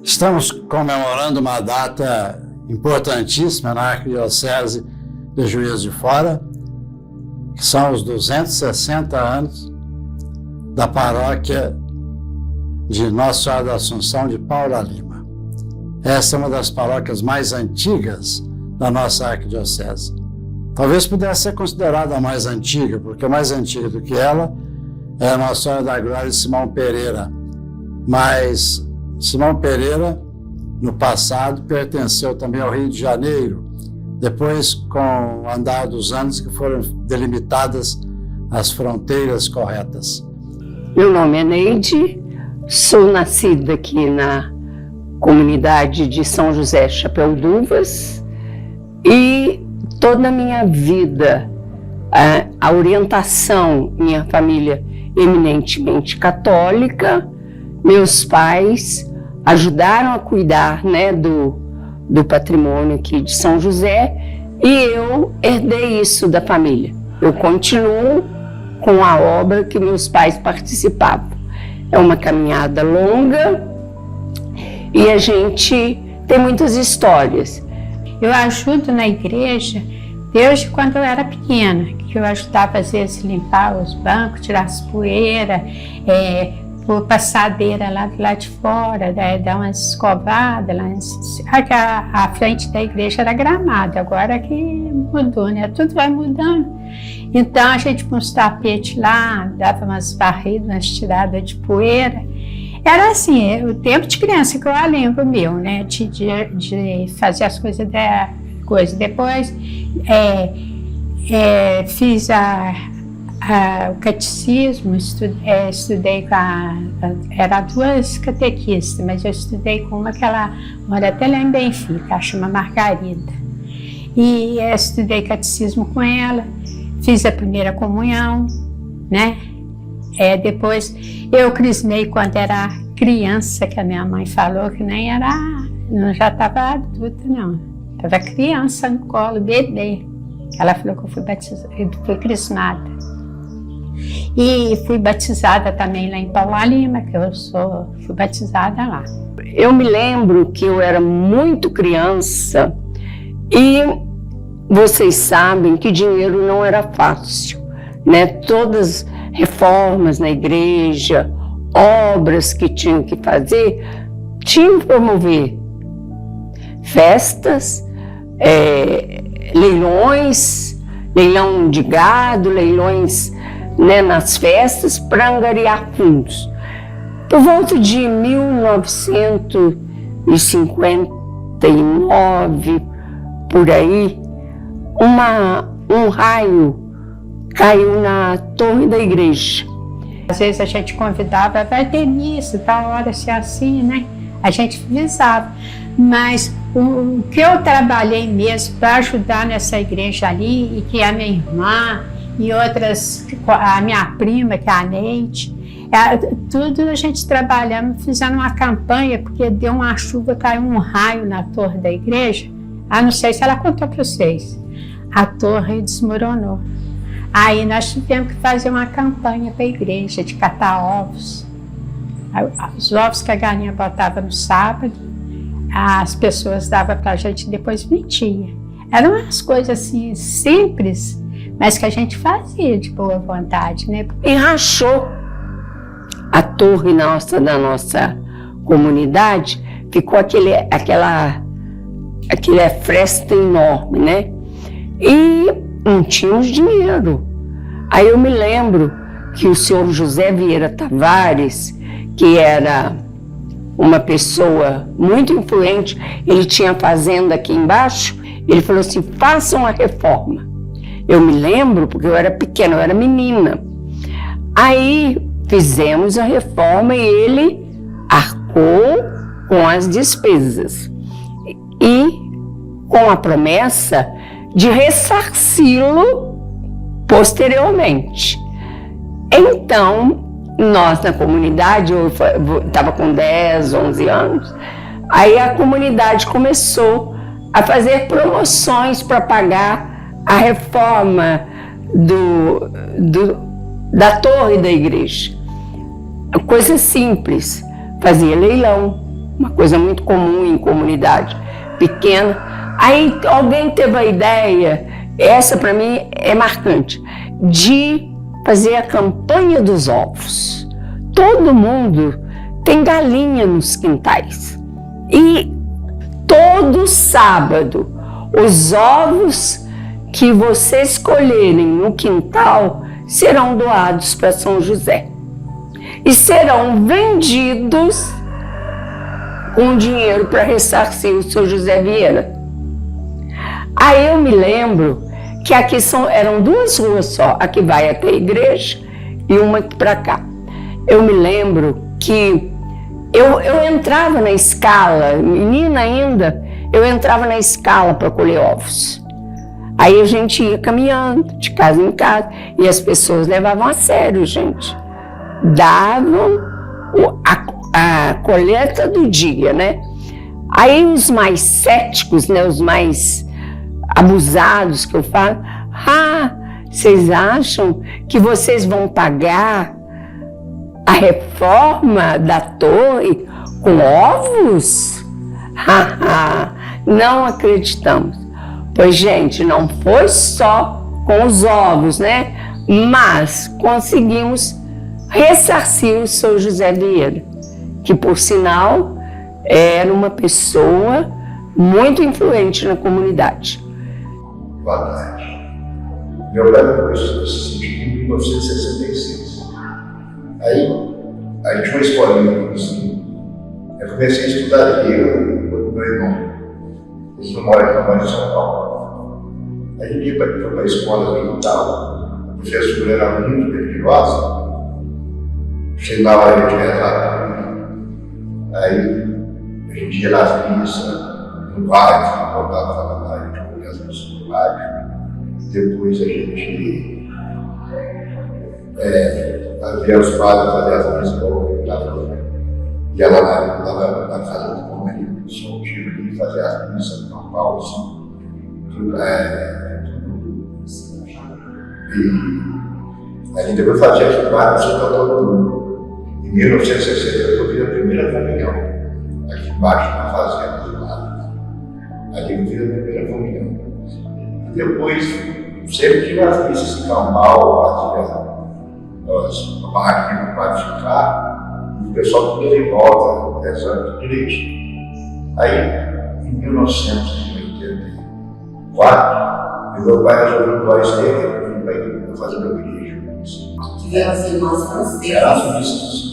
Estamos comemorando uma data importantíssima na Arquidiocese de Juiz de Fora, que são os 260 anos da paróquia de Nossa Senhora da Assunção de Paula Lima. Essa é uma das paróquias mais antigas da nossa Arquidiocese. Talvez pudesse ser considerada a mais antiga, porque mais antiga do que ela é a Nossa Senhora da Glória de Simão Pereira. Mas Simão Pereira, no passado, pertenceu também ao Rio de Janeiro, depois, com o andar dos anos, que foram delimitadas as fronteiras corretas. Meu nome é Neide, sou nascida aqui na comunidade de São José Chapéu d'Uvas e toda a minha vida, a orientação, minha família eminentemente católica, meus pais ajudaram a cuidar, do patrimônio aqui de São José e eu herdei isso da família. Eu continuo com a obra que meus pais participavam. É uma caminhada longa e a gente tem muitas histórias. Eu ajudo na igreja desde quando eu era pequena, que eu ajudava às vezes a limpar os bancos, tirar as poeiras, por passadeira lá do lado de fora, dar umas escovadas lá. A frente da igreja era gramado, agora que mudou, né? Tudo vai mudando. Então a gente põe uns tapetes lá, dava umas varridas, umas tiradas de poeira. Era assim, o tempo de criança que eu lembro meu, né? De fazer as coisas da coisa. Depois fiz o catecismo, estudei com era duas catequistas, mas eu estudei com uma que ela mora até lá em Benfica, ela chama Margarida. E estudei catecismo com ela, fiz a primeira comunhão, né? Depois eu crismei quando era criança, que a minha mãe falou que não já estava adulta, não. Estava criança no colo, bebê. Ela falou que eu fui crismada. E fui batizada também lá em Paula Lima, que fui batizada lá. Eu me lembro que eu era muito criança e vocês sabem que dinheiro não era fácil, né? Todas reformas na igreja, obras que tinham que fazer, tinham que promover festas, leilões, leilão de gado, leilões, né, nas festas para angariar fundos. Por volta de 1959, por aí, um raio caiu na torre da igreja. Às vezes a gente convidava, vai ter missa, tá hora ser assim, né? A gente avisava. Mas o que eu trabalhei mesmo para ajudar nessa igreja ali, e que a minha irmã e outras, a minha prima, que é a Neide, tudo a gente trabalhando, fizendo uma campanha, porque deu uma chuva, caiu um raio na torre da igreja. Não sei se ela contou para vocês. A torre desmoronou. Aí nós tivemos que fazer uma campanha para a igreja, de catar ovos. Os ovos que a galinha botava no sábado, as pessoas davam para a gente e depois vendia. Eram umas coisas assim, simples, mas que a gente fazia de boa vontade, né? E rachou a torre da nossa comunidade, ficou aquela fresta enorme, né? E não tínhamos dinheiro. Aí eu me lembro que o senhor José Vieira Tavares, que era uma pessoa muito influente, ele tinha fazenda aqui embaixo, ele falou assim, façam a reforma. Eu me lembro, porque eu era pequena, eu era menina. Aí fizemos a reforma e ele arcou com as despesas. E com a promessa de ressarci-lo posteriormente. Então, nós na comunidade, eu estava com 10, 11 anos, aí a comunidade começou a fazer promoções para pagar a reforma da torre da igreja. Coisa simples, fazia leilão, uma coisa muito comum em comunidade pequena. Aí alguém teve a ideia, essa para mim é marcante, de fazer a campanha dos ovos. Todo mundo tem galinha nos quintais. E todo sábado, os ovos que você escolherem no quintal serão doados para São José. E serão vendidos com dinheiro para ressarcir o São José Vieira. Aí eu me lembro que aqui eram 2 ruas só, a que vai até a igreja e uma aqui para cá. Eu me lembro que eu entrava na escala, menina ainda, eu entrava na escala para colher ovos. Aí a gente ia caminhando de casa em casa e as pessoas levavam a sério, gente. Davam a colheita do dia, né? Aí os mais céticos, né, os mais abusados que eu falo, vocês acham que vocês vão pagar a reforma da torre com ovos? Não acreditamos. Pois, gente, não foi só com os ovos, né? Mas conseguimos ressarcir o São José Vieira, que, por sinal, era uma pessoa muito influente na comunidade. Boa tarde. Meu pai começou a se sentir em 1966. Aí, a gente tinha uma escolinha assim. Eu comecei a estudar aqui, eu com meu irmão. Ele não mora aqui, em São Paulo. Aí a gente ia para a escola aqui e tal. A professora era muito religiosa. Chegava a gente rezar. Aí a gente ia nas missas, no rádio, voltava para lá, a gente ouvia as missas no rádio. Depois a gente havia os padres fazer as missas, ia lá na casa do Comunidade do São Tio e fazer as missas no São Paulo, assim. E a gente depois fazia as padres em todo mundo. Em 1960 eu fiz a primeira comunhão, aqui embaixo na fazenda do lado. Ali eu fiz a primeira comunhão. E depois, sempre tive as missas em Cambal, fazia as barraquinhas para o padre ficar, e o pessoal tudo em volta, rezando direitinho. Aí, em 1984, meu pai resolveu doar esse terreno para fazer uma igreja. Tivemos as irmãs francesas. Era as missas.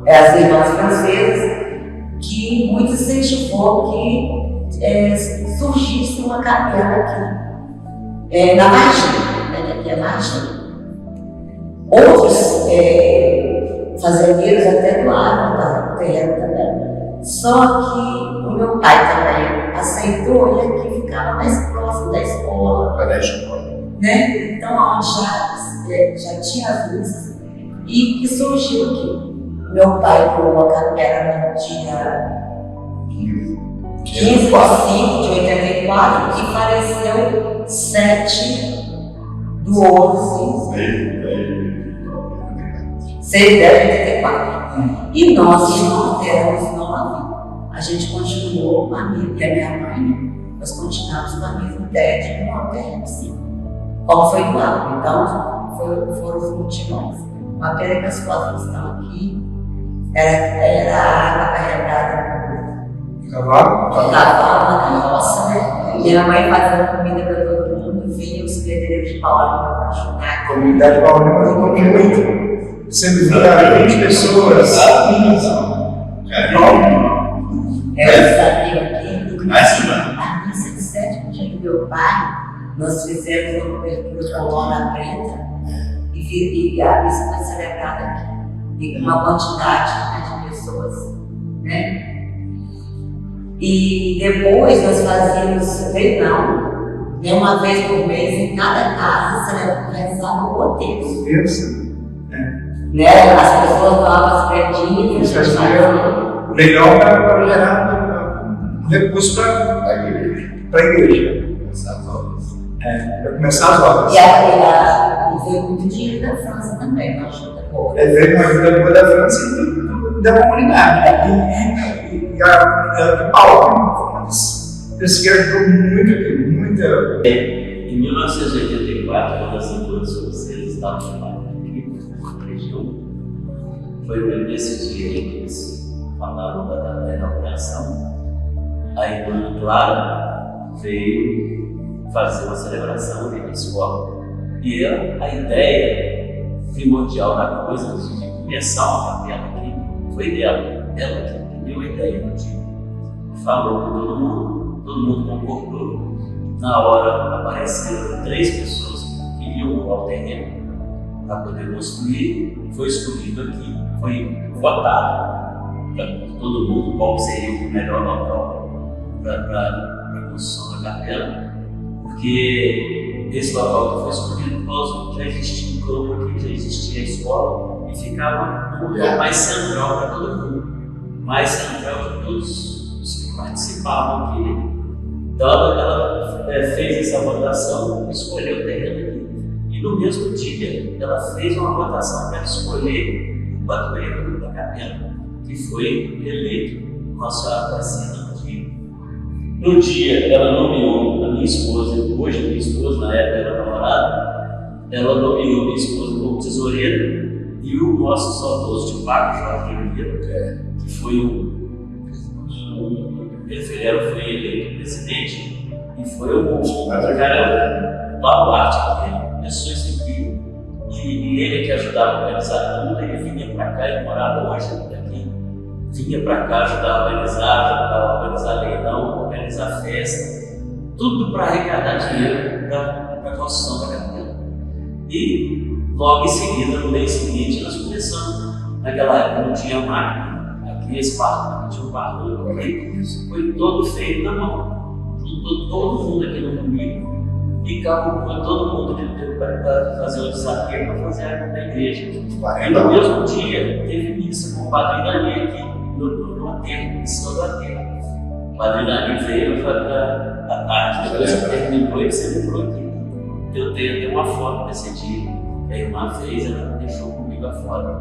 As irmãs francesas, que muito se incentivou que surgisse uma caminhada aqui, na Varginha, né, que aqui é Varginha. Outros fazendeiros até doaram para o terreno também. Só que o meu pai também aceitou e aqui ficava mais próximo da escola. Para a escola. Né? Então, onde já tinha as missas e que surgiu aqui. Meu pai, por uma caminhada no dia 15 de 5 de 84, e faleceu 7 do 11 de 84. E nós, irmãos, éramos 9. A gente continuou a minha e a minha mãe, nós continuamos com a mesma ideia de que não teremos sim. Como foi doado. Então, foram os multimões. Uma pena que as fotos estão aqui. Era a água carregada de cavalo na carroça, né? Minha mãe fazendo comida para todo mundo, vinha os pedreiros de Paulina para ajudar. A comunidade paulina ajudou muito. Sempre via 20 pessoas. Eu sabia aqui. A missa de 7º dia do meu pai, nós fizemos uma cobertura com lona preta e a missa foi celebrada aqui. E com uma quantidade de pessoas, né? E depois nós fazíamos verão, né? Uma vez por mês em cada casa, realizava um roteiro. Né? As pessoas doavam as predinhas. O legal para gerar recurso para a igreja. Para começar as obras. E veio muito dinheiro da França também, para ajuda boa. Veio uma ajuda boa da França e da comunidade. E a comunidade de Paulo foi uma das que ajudou muito aqui, muita. Em 1984, quando as Anturas Franceses estavam chamadas aqui, na região, foi nesse dia que eles falaram da inauguração. A irmã Clara veio fazer uma celebração na escola. E a ideia primordial da coisa, de começar uma capela aqui, foi dela. Ela que deu a ideia do dia. Falou com todo mundo concordou. Na hora apareceram 3 pessoas que iriam ao terreno para poder construir. Foi escolhido aqui, foi votado para todo mundo qual seria o melhor local para a construção da capela, porque esse local que foi escolhido por causa que já existia um campo aqui, já existia a escola e ficava um lugar mais central para todo mundo, mais central de todos os que participavam aqui. Então ela fez essa votação e escolheu o terreno aqui. E no mesmo dia ela fez uma votação para escolher o padroeiro da capela, que foi eleito com a sua vacina no dia. No dia ela nomeou a minha esposa, hoje minha esposa, na época era namorada, ela nomeou minha esposa como tesoureira e o nosso saudoso de Paco, Jorge Oliveira, que foi ele foi eleito presidente e foi o baluarte dele, começou isso aqui. E ele que ajudava a organizar tudo, ele vinha para cá e morava hoje aqui. Vinha para cá ajudar a organizar leilão, organizar festa, tudo para arrecadar dinheiro para a construção da capela. E logo em seguida, no mês seguinte, nós começamos. Naquela época não tinha máquina. Esse barco, tinha um barco aqui, foi todo feito na mão. Juntou todo mundo aqui no domingo e calculou todo mundo para fazer o desafio para fazer a da igreja. E no mesmo dia teve missa com o Padre Dani aqui no aterro, em cima do aterro. O Padre Dani veio à tarde, depois que terminou e celebrou aqui. Eu tenho uma foto desse dia que a irmã fez, ela deixou comigo a foto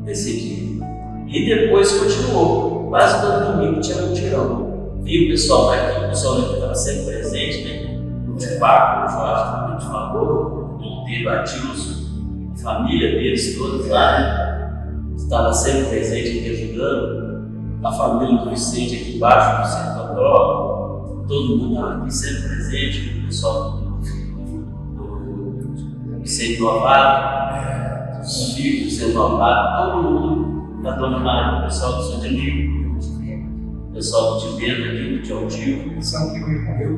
desse dia. E depois continuou, quase todo domingo tinha um tirão. Vi o pessoal daqui, o pessoal daqui estava sempre presente, né? O Paco, o Jorge, como a gente falou, o Monteiro, a Tilson, a família deles todos lá, né? Estava sempre presente aqui ajudando. A família do Vicente aqui embaixo, do Santo Andró, todo mundo estava aqui sempre presente, o pessoal do Vicente Novato, os filhos do Vicente Novato, todo mundo. Da Dona Maria, o pessoal do São Diego, o pessoal do Tibeta aqui, do Tio Tio. São que hoje morreu,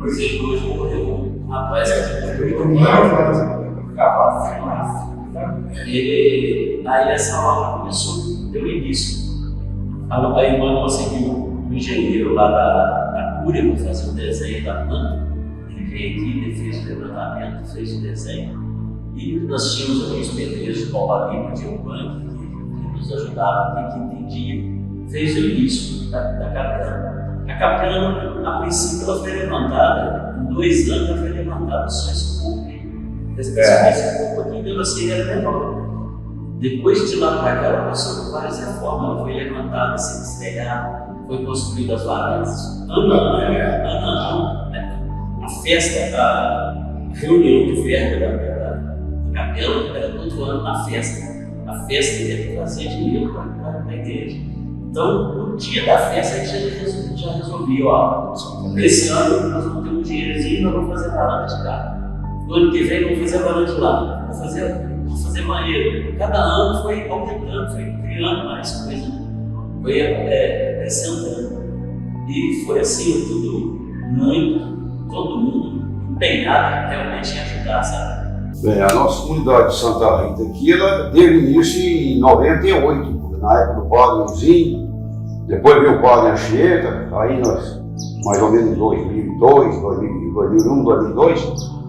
hoje morreu um rapaz que aí essa obra começou, deu início. A irmã conseguiu um engenheiro lá da Cúria para fazer o desenho da planta. Ele veio aqui, ele fez o levantamento, fez o desenho. E nós tínhamos aqui os pedreiros de Palmarico, de Urbano, que nos ajudavam aqui, que entendiam, fez o início da capela. A capela, a princípio, ela foi levantada, em 2 anos ela foi levantada só esse corpo. Esse corpo aqui mesmo assim era menor. Depois de lá para cá, ela passou por várias reformas, ela foi levantada, sem despegar, foi construída as varandas. Ano a ano, a festa, a reunião de verba da capela era todo ano na festa. A festa ia trazer dinheiro para a igreja. Então, no dia da festa, a gente já resolvia: ó, esse ano nós vamos ter um dinheirozinho e nós vamos fazer varanda de cá. No ano que vem, vamos fazer varanda de lá. Vamos fazer banheiro. Cada ano foi aumentando, foi criando mais coisa, foi acrescentando. E foi assim, todo mundo empenhado realmente em ajudar, sabe? Bem, a nossa comunidade de Santa Rita aqui, ela teve início em 98, na época do Padre Luizinho, depois veio o Padre Anchieta, aí nós, mais ou menos em 2002, 2001, 2002,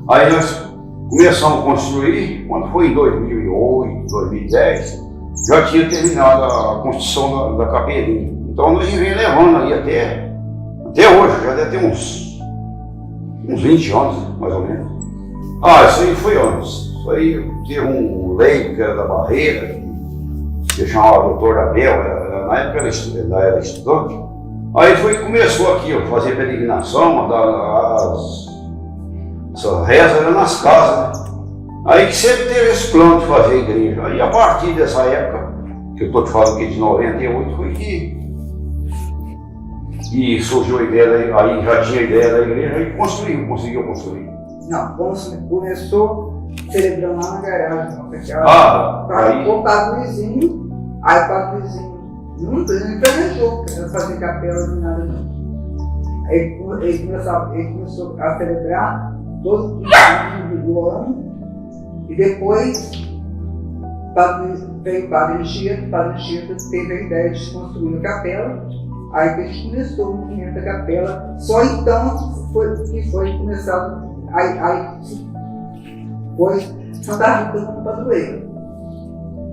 aí nós começamos a construir, quando foi em 2008, 2010, já tinha terminado a construção da capelinha. Então nós vem levando aí até hoje, já deve ter uns 20 anos, mais ou menos. Isso aí foi antes. Isso aí teve um leigo que era da Barreira, que chamava Doutor Abel, na época ela era estudante. Aí começou aqui a fazer peregrinação, as rezas eram nas casas, né? Aí que sempre teve esse plano de fazer a igreja. Aí a partir dessa época, que eu estou te falando aqui de 98, foi que surgiu a ideia, aí já tinha a ideia da igreja e conseguiu construir. Não, começou celebrando lá na garagem. Aí o Padre Luizinho, aí o Padre Luizinho não planejou fazer capela nem nada não. Ele começou a celebrar todos os dias do ano e depois veio o Padre Anchieta teve a ideia de construir a capela, aí que a gente começou o movimento da capela, só então que foi começado, aí foi Santa Rita como padroeira,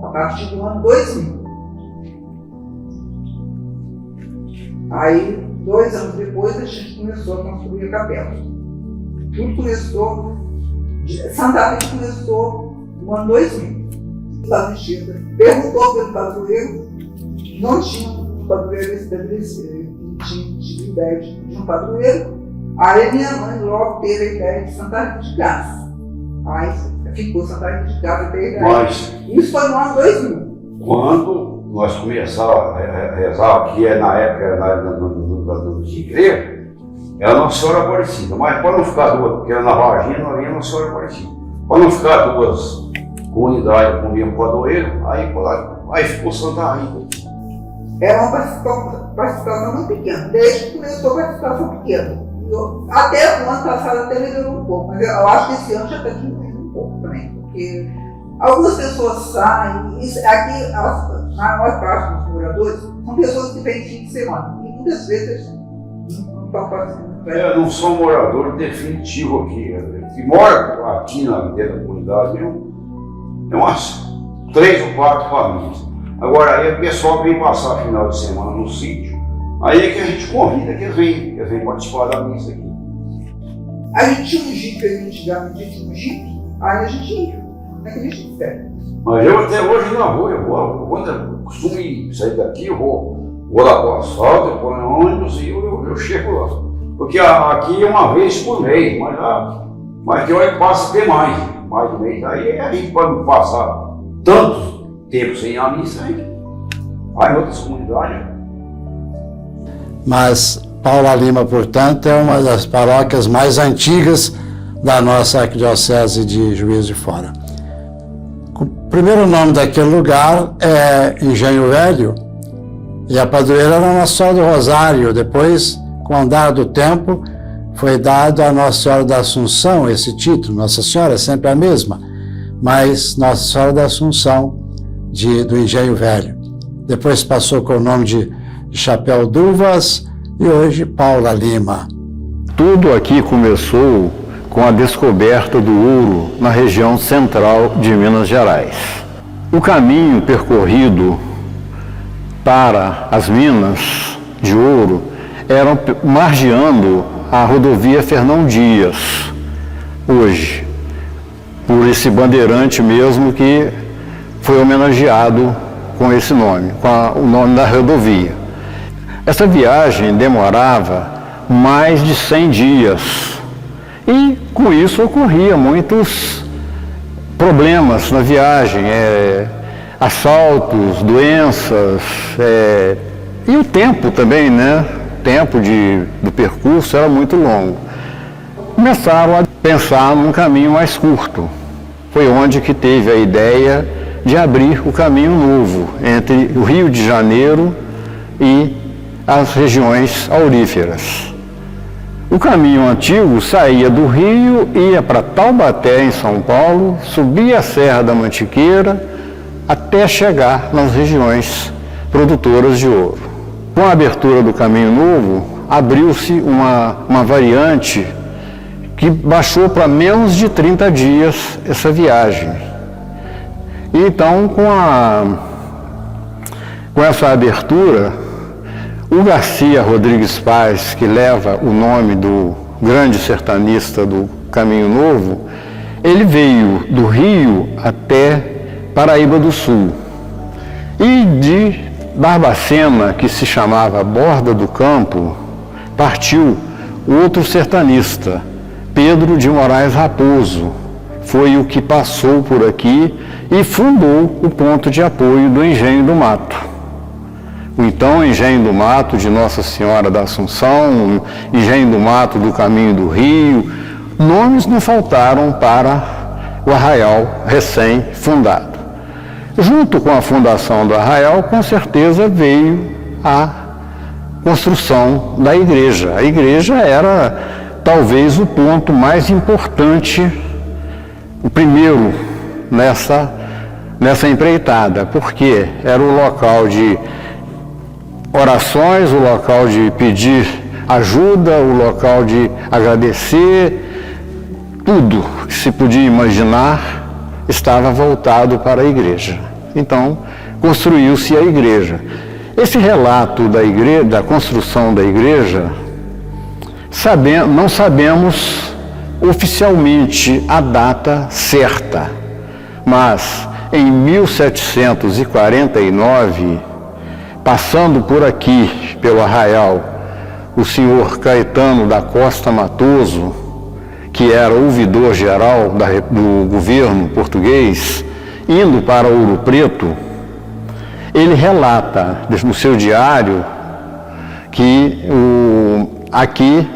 a partir do ano 2000. Aí, 2 anos depois, a gente começou a construir a capela. Tudo começou, Santa Rita começou no ano 2000. O Padre Anchieta perguntou pelo padroeiro, não tinha um padroeiro estabelecido, tinha ideia de um padroeiro. Aí a minha mãe logo teve a ideia de Santa Rita de Cássia. Aí ficou Santa Rita de Cássia até a ideia. Mas, isso foi no ano 2000. Quando nós começamos a rezar, que na época de igreja, era Nossa Senhora Aparecida. Mas para não ficar duas, porque era na Varginha, não havia Nossa Senhora Aparecida. Para não ficar duas comunidades com o mesmo padroeiro, aí ficou Santa Rita. Era uma participação muito pequena, desde que começou a participação pequena. Até o ano passado até melhorou um pouco, mas eu acho que esse ano já está diminuindo um pouco também, porque algumas pessoas saem, aqui a maior parte dos moradores são pessoas que vêm fim de semana, e muitas vezes não estão participando. Eu não sou morador definitivo aqui, que mora aqui dentro da comunidade, tem umas 3 ou 4 famílias. Agora aí o pessoal vem passar final de semana no sítio, aí é que a gente convida que eles vêm participar da missa aqui. A gente tinha um jipe aí antigamente, aí a gente ia, naquele jipe sério. Mas eu até hoje não vou, quando eu costumo sair daqui, eu vou lá para o asfalto, depois no ônibus e eu chego lá. Porque aqui é uma vez por mês, mas que eu passo até mais de mês. Aí a gente pode passar tanto tempo sem a missa aí em outras comunidades. Mas Paula Lima, portanto, é uma das paróquias mais antigas da nossa arquidiocese de Juiz de Fora. O primeiro nome daquele lugar é Engenho Velho, e a padroeira era Nossa Senhora do Rosário. Depois, com o andar do tempo, foi dado a Nossa Senhora da Assunção esse título. Nossa Senhora é sempre a mesma, mas Nossa Senhora da Assunção do Engenho Velho. Depois passou com o nome de Chapéu d'Uvas e hoje Paula Lima. Tudo aqui começou com a descoberta do ouro na região central de Minas Gerais. O caminho percorrido para as minas de ouro era margeando a rodovia Fernão Dias, hoje, por esse bandeirante mesmo que foi homenageado com esse nome, com o nome da rodovia. Essa viagem demorava mais de 100 dias e com isso ocorria muitos problemas na viagem, assaltos, doenças e o tempo também, né? O tempo do percurso era muito longo. Começaram a pensar num caminho mais curto. Foi onde que teve a ideia de abrir o caminho novo entre o Rio de Janeiro e as regiões auríferas. O caminho antigo saía do Rio, ia para Taubaté, em São Paulo, subia a Serra da Mantiqueira, até chegar nas regiões produtoras de ouro. Com a abertura do caminho novo, abriu-se uma variante que baixou para menos de 30 dias essa viagem. Então, com essa abertura, o Garcia Rodrigues Paz, que leva o nome do grande sertanista do Caminho Novo, ele veio do Rio até Paraíba do Sul. E de Barbacena, que se chamava Borda do Campo, partiu outro sertanista, Pedro de Moraes Raposo. Foi o que passou por aqui e fundou o ponto de apoio do Engenho do Mato. O então Engenho do Mato de Nossa Senhora da Assunção, Engenho do Mato do Caminho do Rio, nomes não faltaram para o arraial recém-fundado. Junto com a fundação do arraial, com certeza veio a construção da igreja. A igreja era talvez o ponto mais importante, o primeiro nessa empreitada, porque era o local de orações, o local de pedir ajuda, o local de agradecer, tudo que se podia imaginar estava voltado para a igreja. Então, construiu-se a igreja. Esse relato da construção da igreja, não sabemos oficialmente a data certa, mas em 1749, passando por aqui, pelo arraial, o senhor Caetano da Costa Matoso, que era ouvidor-geral do governo português, indo para Ouro Preto, ele relata no seu diário que aqui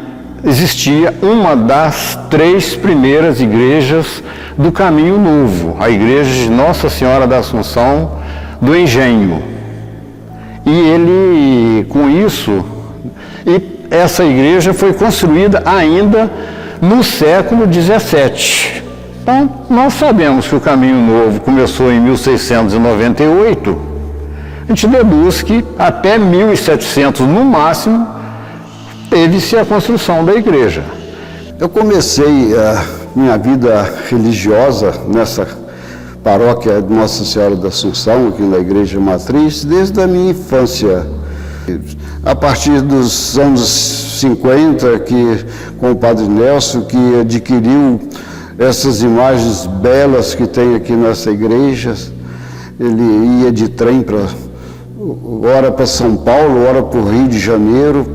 existia uma das 3 primeiras igrejas do Caminho Novo, a igreja de Nossa Senhora da Assunção do Engenho. E ele, com isso, essa igreja foi construída ainda no século XVII. Então, nós sabemos que o Caminho Novo começou em 1698, a gente deduz que até 1700, no máximo, teve-se a construção da igreja. Eu comecei a minha vida religiosa nessa paróquia de Nossa Senhora da Assunção, aqui na Igreja Matriz, desde a minha infância. A partir dos anos 50, com o Padre Nelson, que adquiriu essas imagens belas que tem aqui nessa igreja, ele ia de trem ora para São Paulo, ora para o Rio de Janeiro,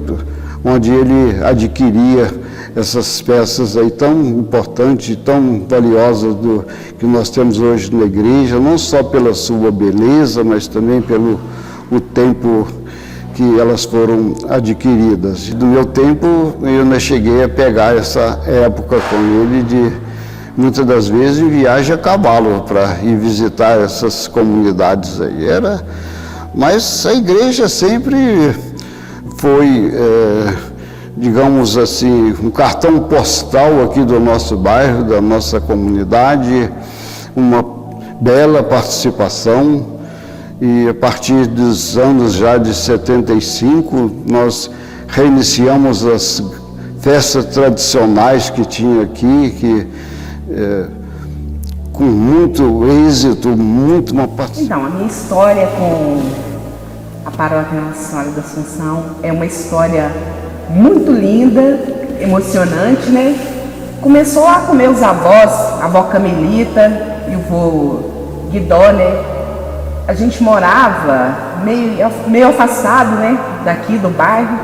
onde ele adquiria essas peças aí tão importantes, tão valiosas que nós temos hoje na igreja, não só pela sua beleza, mas também pelo o tempo que elas foram adquiridas. Do meu tempo, eu ainda cheguei a pegar essa época com ele, muitas das vezes em viagem a cavalo para ir visitar essas comunidades aí. Mas a igreja sempre foi, digamos assim, um cartão postal aqui do nosso bairro, da nossa comunidade, uma bela participação. E a partir dos anos já de 75, nós reiniciamos as festas tradicionais que tinha aqui, com muito êxito, uma participação. Então, a minha história com a Paróquia Nossa Senhora da Assunção é uma história muito linda, emocionante, né? Começou lá com meus avós, a avó Camilita e o vô Guidó, né? A gente morava meio afastado, né, daqui do bairro.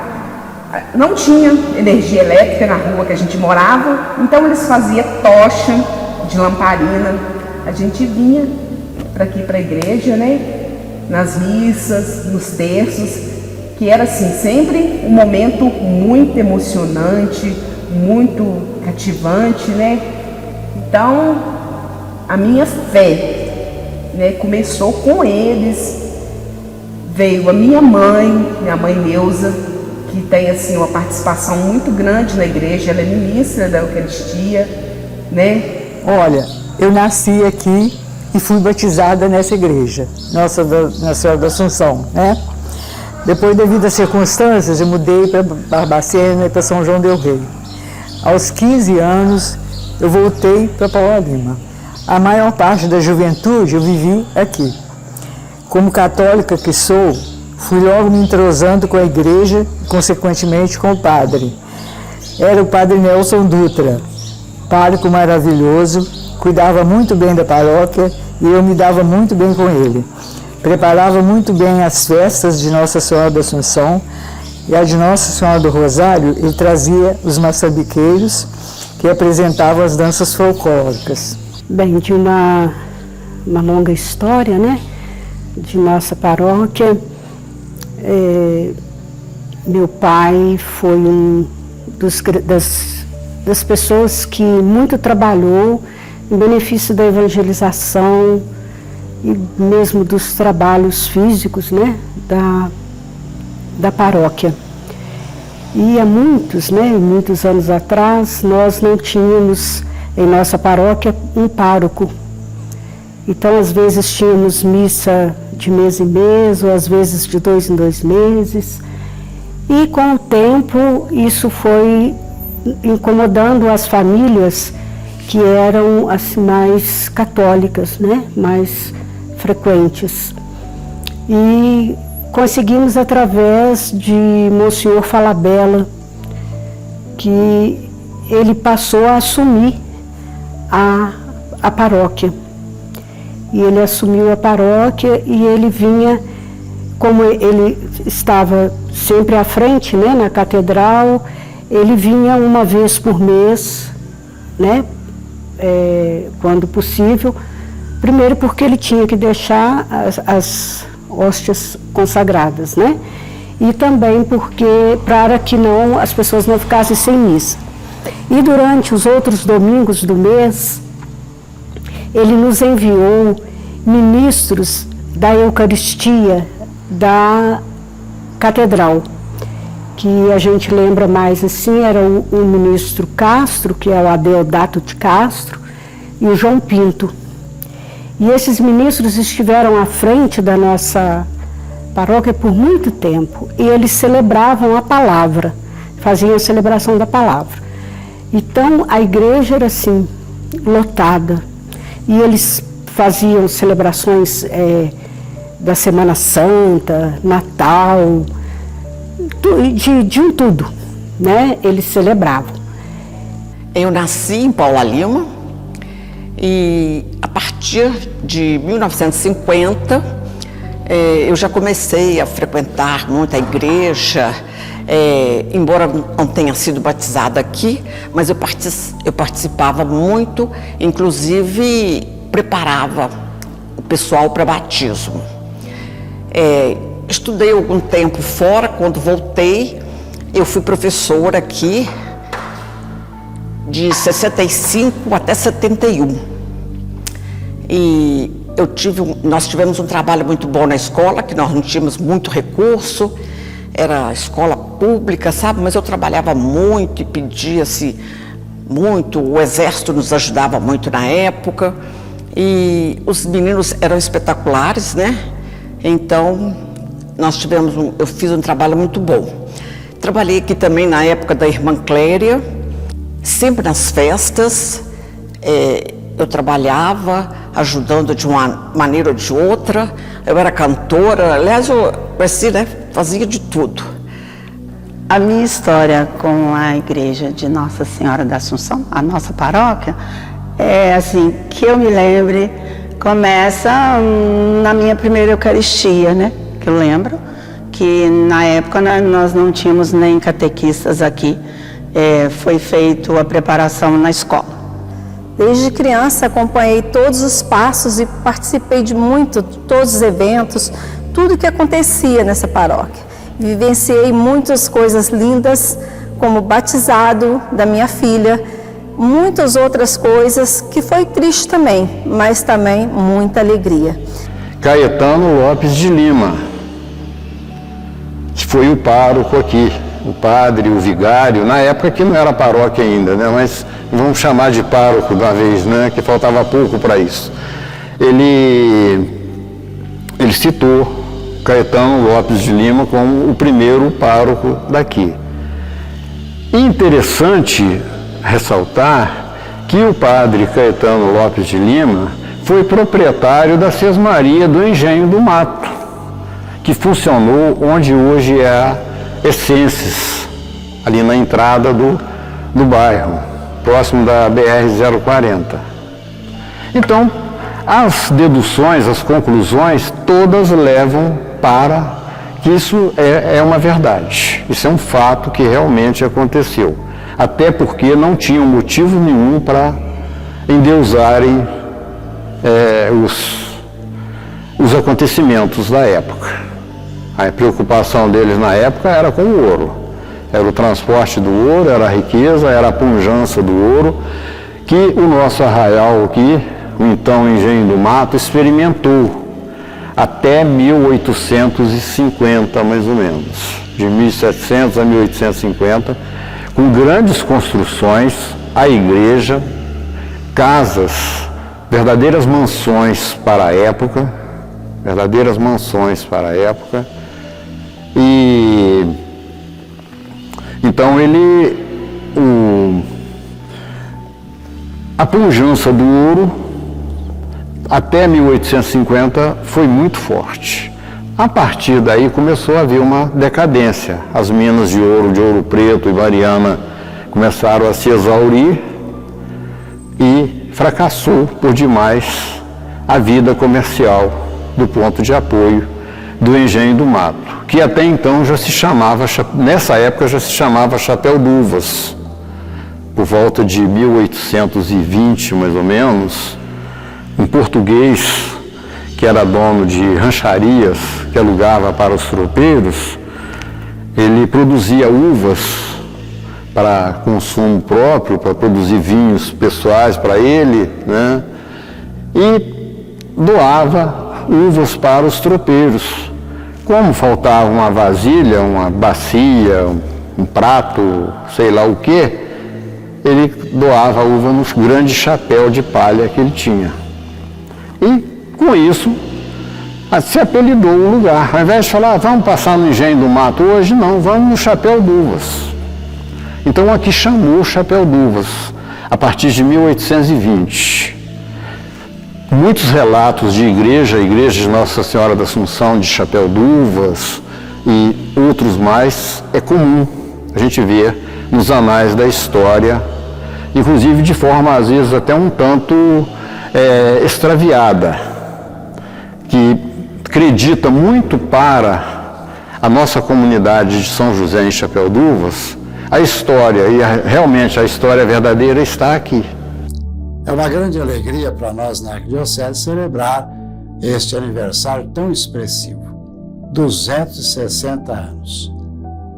Não tinha energia elétrica na rua que a gente morava, então eles faziam tocha de lamparina. A gente vinha para aqui para a igreja, né, nas missas, nos terços, que era assim, sempre um momento muito emocionante, muito cativante, né? Então, a minha fé, né, começou com eles, veio a minha mãe Neuza, que tem assim uma participação muito grande na igreja, ela é ministra da Eucaristia, né? Olha, eu nasci aqui e fui batizada nessa igreja, Nossa Senhora da Assunção, né? Depois, devido às circunstâncias, eu mudei para Barbacena e para São João del Rei. Aos 15 anos, eu voltei para Paula Lima. A maior parte da juventude eu vivi aqui. Como católica que sou, fui logo me entrosando com a igreja e, consequentemente, com o padre. Era o padre Nelson Dutra, pároco maravilhoso, cuidava muito bem da paróquia e eu me dava muito bem com ele. preparava muito bem as festas de Nossa Senhora da Assunção, e a de Nossa Senhora do Rosário ele trazia os maçabiqueiros que apresentavam as danças folclóricas. Bem, de uma longa história, né, de nossa paróquia, meu pai foi das pessoas que muito trabalhou em benefício da evangelização e mesmo dos trabalhos físicos, né, da paróquia. E há muitos anos atrás, nós não tínhamos em nossa paróquia um pároco. Então, às vezes tínhamos missa de mês em mês, ou às vezes de 2 em 2 meses. E com o tempo, isso foi incomodando as famílias que eram assim, mais católicas, né? Mais frequentes. E conseguimos, através de Monsenhor Falabella, que ele passou a assumir a paróquia. E ele assumiu a paróquia e ele vinha, como ele estava sempre à frente, né, na catedral, ele vinha uma vez por mês, né, quando possível, primeiro porque ele tinha que deixar as hóstias consagradas, né, e também para que as pessoas não ficassem sem missa. E durante os outros domingos do mês, ele nos enviou ministros da Eucaristia da Catedral, que a gente lembra mais assim, era o ministro Castro, que é o Adeodato de Castro, e o João Pinto. E esses ministros estiveram à frente da nossa paróquia por muito tempo, e eles celebravam a palavra, faziam a celebração da palavra. Então, a igreja era assim, lotada, e eles faziam celebrações da Semana Santa, Natal, de um tudo, né? Eles celebravam. Eu nasci em Paula Lima e a partir de 1950 eu já comecei a frequentar muito a igreja, embora não tenha sido batizada aqui, mas eu participava muito, inclusive preparava o pessoal para batismo. Estudei algum tempo fora, quando voltei, eu fui professora aqui de 65 até 71. E nós tivemos um trabalho muito bom na escola, que nós não tínhamos muito recurso, era escola pública, sabe? Mas eu trabalhava muito e pedia-se muito, o exército nos ajudava muito na época, e os meninos eram espetaculares, né? Então, eu fiz um trabalho muito bom. Trabalhei aqui também na época da Irmã Cléria, sempre nas festas, eu trabalhava ajudando de uma maneira ou de outra, eu era cantora, aliás, eu fazia de tudo. A minha história com a igreja de Nossa Senhora da Assunção, a nossa paróquia, assim, que eu me lembre, começa na minha primeira Eucaristia, né? Que eu lembro que na época nós não tínhamos nem catequistas aqui, foi feita a preparação na escola. Desde criança acompanhei todos os passos e participei de todos os eventos, tudo que acontecia nessa paróquia. Vivenciei muitas coisas lindas, como o batizado da minha filha, muitas outras coisas que foi triste também, mas também muita alegria. Caetano Lopes de Lima, que foi o pároco aqui, o padre, o vigário, na época que não era paróquia ainda, né? Mas vamos chamar de pároco de uma vez, né? Que faltava pouco para isso. Ele citou Caetano Lopes de Lima como o primeiro pároco daqui. Interessante ressaltar que o padre Caetano Lopes de Lima foi proprietário da Sesmaria do Engenho do Mato, que funcionou onde hoje é a Essências, ali na entrada do bairro, próximo da BR-040. Então, As deduções, as conclusões, todas levam para que isso é uma verdade. Isso é um fato que realmente aconteceu. Até porque não tinham motivo nenhum para endeusarem os acontecimentos da época. A preocupação deles na época era com o ouro. Era o transporte do ouro, era a riqueza, era a pujança do ouro, que o nosso arraial aqui, o então Engenho do Mato, experimentou até 1850, mais ou menos. De 1700 a 1850, com grandes construções, a igreja, casas, verdadeiras mansões para a época, e então a pujança do ouro até 1850 foi muito forte. A partir daí começou a haver uma decadência. As minas de Ouro Preto e Mariana começaram a se exaurir e fracassou por demais a vida comercial do ponto de apoio do Engenho do Mato, que até então já se chamava, nessa época já se chamava Chapéu d'Uvas. Por volta de 1820, mais ou menos, um português que era dono de rancharias, que alugava para os tropeiros, ele produzia uvas para consumo próprio, para produzir vinhos pessoais para ele, né? E doava uvas para os tropeiros. Como faltava uma vasilha, uma bacia, um prato, sei lá o quê, ele doava a uva no grande chapéu de palha que ele tinha. E, com isso, se apelidou o lugar. Ao invés de falar, vamos passar no Engenho do Mato hoje, não, vamos no Chapéu d'Uvas. Então, aqui chamou Chapéu d'Uvas, a partir de 1820. Muitos relatos de igreja de Nossa Senhora da Assunção, de Chapéu d'Uvas e outros mais, é comum a gente ver nos anais da história, inclusive de forma, às vezes, até um tanto extraviada, que acredita muito para a nossa comunidade de São José em Chapéu d'Uvas, a história, e realmente a história verdadeira está aqui. É uma grande alegria para nós na Arquidiocese celebrar este aniversário tão expressivo. 260 anos.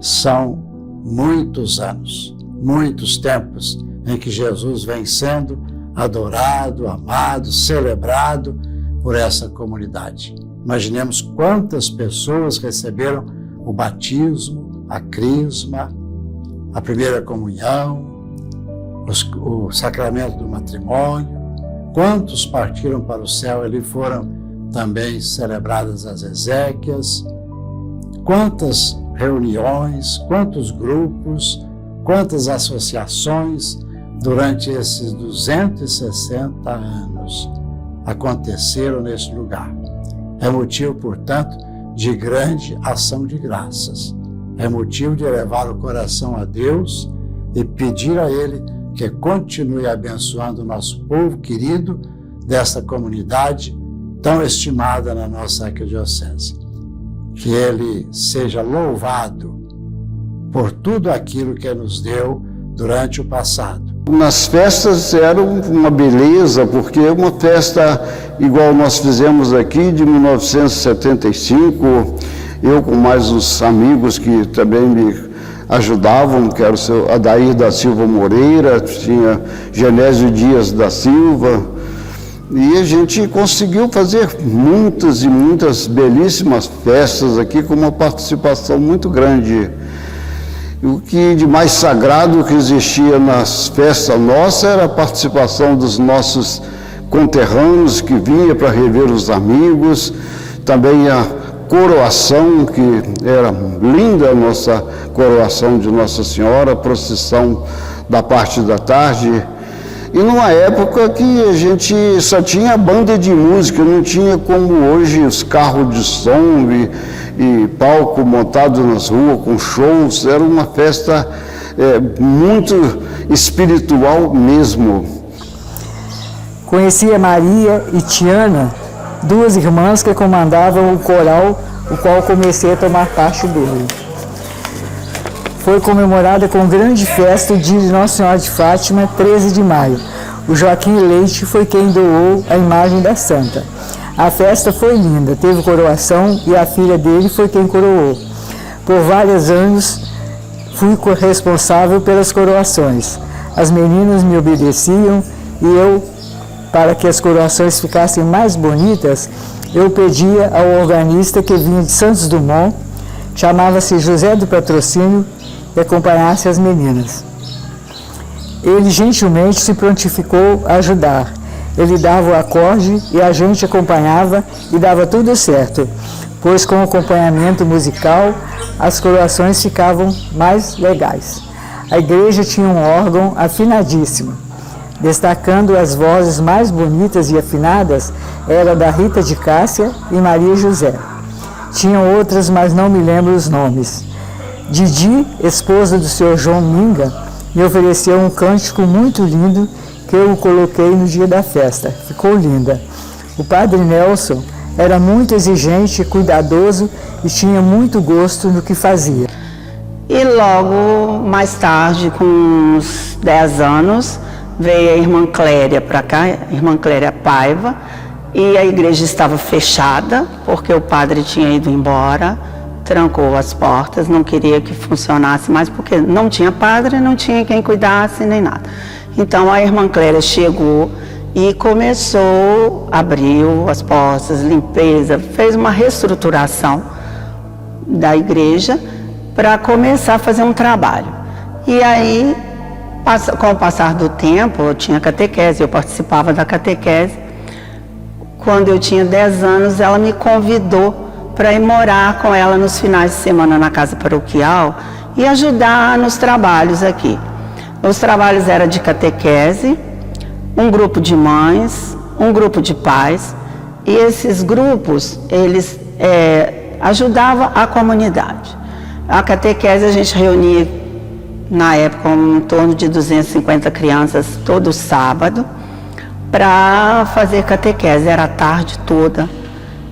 São muitos anos, muitos tempos em que Jesus vem sendo adorado, amado, celebrado por essa comunidade. Imaginemos quantas pessoas receberam o batismo, a crisma, a primeira comunhão, o sacramento do matrimônio, quantos partiram para o céu, ali foram também celebradas as exéquias, quantas reuniões, quantos grupos, quantas associações durante esses 260 anos aconteceram nesse lugar. É motivo, portanto, de grande ação de graças. É motivo de elevar o coração a Deus e pedir a Ele que continue abençoando o nosso povo querido desta comunidade tão estimada na nossa arquidiocese. Que Ele seja louvado por tudo aquilo que nos deu durante o passado. Nas festas era uma beleza, porque é uma festa igual nós fizemos aqui de 1975, eu com mais os amigos que também me ajudavam, que era o seu Adair da Silva Moreira, tinha Genésio Dias da Silva, e a gente conseguiu fazer muitas e muitas belíssimas festas aqui com uma participação muito grande. O que de mais sagrado que existia nas festas nossas era a participação dos nossos conterrâneos que vinha para rever os amigos, também a coroação, que era linda a nossa coroação de Nossa Senhora, a procissão da parte da tarde. E numa época que a gente só tinha banda de música, não tinha como hoje os carros de som e palco montado nas ruas com shows. Era uma festa muito espiritual mesmo. Conheci a Maria e Tiana, duas irmãs que comandavam o coral, o qual comecei a tomar parte dele. Foi comemorada com grande festa o dia de Nossa Senhora de Fátima, 13 de maio. O Joaquim Leite foi quem doou a imagem da santa. A festa foi linda, teve coroação e a filha dele foi quem coroou. Por vários anos fui responsável pelas coroações. As meninas me obedeciam e eu, para que as coroações ficassem mais bonitas, eu pedia ao organista que vinha de Santos Dumont, chamava-se José do Patrocínio, e acompanhasse as meninas. Ele gentilmente se prontificou a ajudar. Ele dava o acorde e a gente acompanhava e dava tudo certo, pois com o acompanhamento musical as coroações ficavam mais legais. A igreja tinha um órgão afinadíssimo. Destacando as vozes mais bonitas e afinadas era da Rita de Cássia e Maria José. Tinham outras, mas não me lembro os nomes. Didi, esposa do Sr. João Minga, me ofereceu um cântico muito lindo que eu coloquei no dia da festa. Ficou linda. O padre Nelson era muito exigente, cuidadoso e tinha muito gosto no que fazia. E logo mais tarde, com uns 10 anos, veio a irmã Cléria para cá, a irmã Cléria Paiva, e a igreja estava fechada, porque o padre tinha ido embora, trancou as portas, não queria que funcionasse mais, porque não tinha padre, não tinha quem cuidasse, nem nada. Então a irmã Cléria chegou e começou, abriu as portas, limpeza, fez uma reestruturação da igreja para começar a fazer um trabalho. E aí, com o passar do tempo, eu tinha catequese, eu participava da catequese. Quando eu tinha 10 anos, ela me convidou para ir morar com ela nos finais de semana na casa paroquial e ajudar nos trabalhos aqui. Os trabalhos eram de catequese, um grupo de mães, um grupo de pais, e esses grupos, eles ajudavam a comunidade. A catequese a gente reunia, na época, em torno de 250 crianças todo sábado, para fazer catequese, era a tarde toda,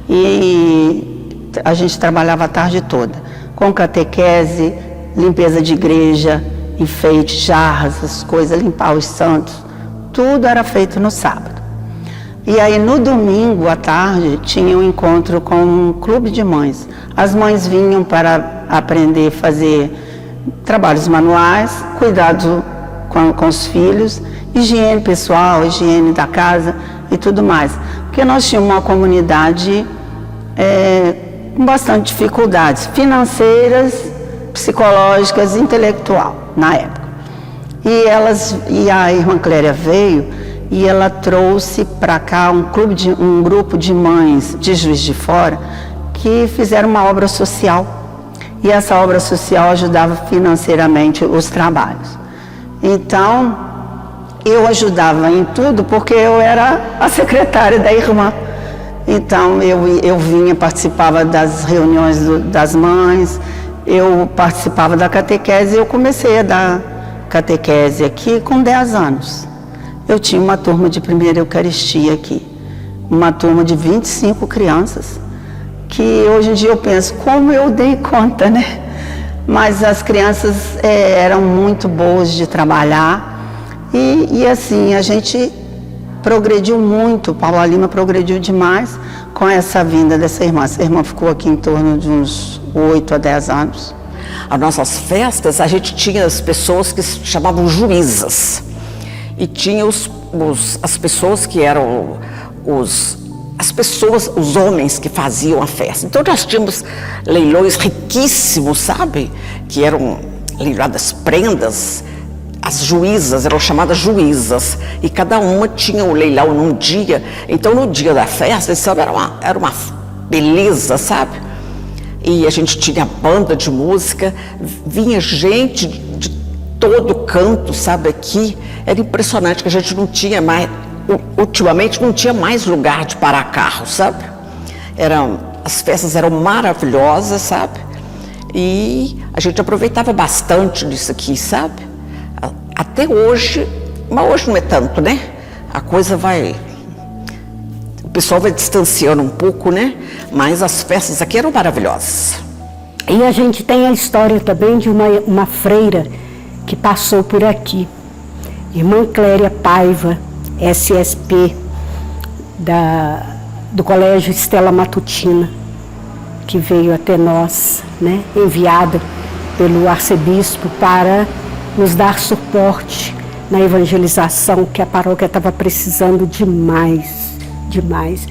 e a gente trabalhava a tarde toda, com catequese, limpeza de igreja, enfeite, jarras, as coisas, limpar os santos, tudo era feito no sábado. E aí no domingo à tarde tinha um encontro com um clube de mães. As mães vinham para aprender a fazer trabalhos manuais, cuidado com os filhos, higiene pessoal, higiene da casa e tudo mais. Porque nós tínhamos uma comunidade com bastante dificuldades financeiras, psicológicas, intelectual na época. E a irmã Cléria veio e ela trouxe para cá um grupo de mães de Juiz de Fora que fizeram uma obra social. E essa obra social ajudava financeiramente os trabalhos. Então, eu ajudava em tudo porque eu era a secretária da irmã. Então, eu vinha, participava das reuniões das mães, eu participava da catequese e eu comecei a dar catequese aqui com 10 anos. Eu tinha uma turma de primeira Eucaristia aqui, uma turma de 25 crianças, que hoje em dia eu penso, como eu dei conta, né? Mas as crianças eram muito boas de trabalhar e assim, a gente progrediu muito, Paula Lima progrediu demais com essa vinda dessa irmã. Essa irmã ficou aqui em torno de uns 8 a 10 anos. As nossas festas, a gente tinha as pessoas que se chamavam juízas. E tinha as pessoas que eram os homens que faziam a festa. Então nós tínhamos leilões riquíssimos, sabe? Que eram leiloadas prendas. As juízas eram chamadas juízas. E cada uma tinha um leilão num dia. Então no dia da festa, isso era uma beleza, sabe? E a gente tinha banda de música, vinha gente de todo canto, sabe, aqui. Era impressionante que a gente não tinha mais, ultimamente não tinha mais lugar de parar carro, sabe? As festas eram maravilhosas, sabe? E a gente aproveitava bastante disso aqui, sabe? Até hoje, mas hoje não é tanto, né? A coisa vai o pessoal vai distanciando um pouco, né? Mas as festas aqui eram maravilhosas. E a gente tem a história também de uma freira que passou por aqui. Irmã Cléria Paiva, SSP, do Colégio Estela Matutina, que veio até nós, né, enviada pelo arcebispo para nos dar suporte na evangelização, que a paróquia estava precisando demais, demais.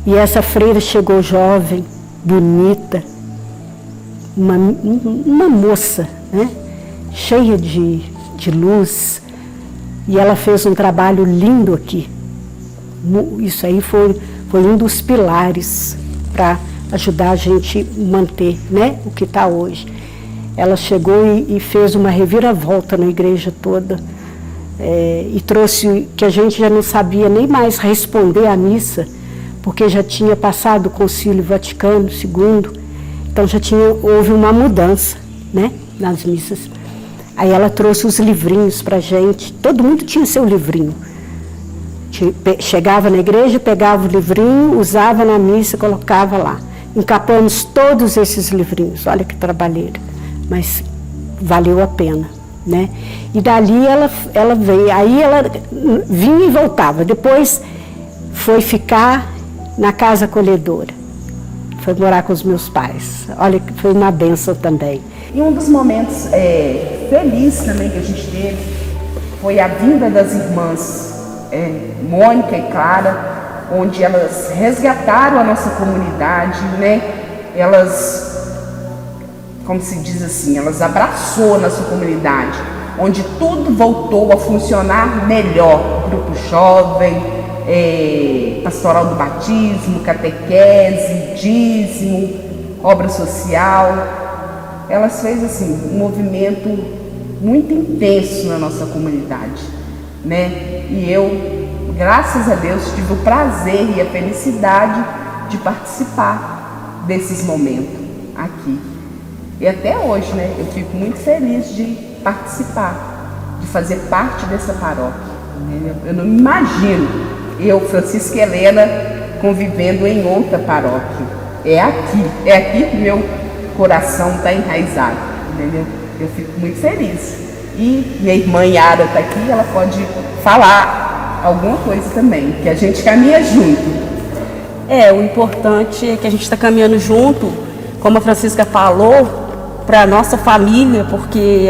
E essa freira chegou jovem, bonita, uma moça, né, cheia de luz, e ela fez um trabalho lindo aqui. Isso aí foi um dos pilares para ajudar a gente a manter, né, o que está hoje. Ela chegou e fez uma reviravolta na igreja toda, e trouxe que a gente já não sabia nem mais responder à missa, porque já tinha passado o Concílio Vaticano II, então houve uma mudança, né, nas missas. Aí ela trouxe os livrinhos para a gente, todo mundo tinha seu livrinho. Chegava na igreja, pegava o livrinho, usava na missa, colocava lá. Encapamos todos esses livrinhos, olha que trabalheira, mas valeu a pena, né? E dali ela veio, aí ela vinha e voltava, depois foi ficar na casa acolhedora, foi morar com os meus pais, olha que foi uma bênção também. E um dos momentos felizes também que a gente teve foi a vinda das irmãs Mônica e Clara, onde elas resgataram a nossa comunidade, né? Elas, como se diz assim, elas abraçou a nossa comunidade, onde tudo voltou a funcionar melhor. Grupo jovem, pastoral do batismo, catequese, dízimo, obra social. Elas fez assim um movimento muito intenso na nossa comunidade, né? E eu, graças a Deus, tive o prazer e a felicidade de participar desses momentos aqui. E até hoje, né, eu fico muito feliz de participar, de fazer parte dessa paróquia, né? Eu não me imagino eu, Francisca Helena, convivendo em outra paróquia. É aqui que meu coração está enraizado, entendeu? Eu fico muito feliz. E minha irmã Yara está aqui, ela pode falar alguma coisa também, que a gente caminha junto. O importante é que a gente está caminhando junto, como a Francisca falou, para a nossa família, porque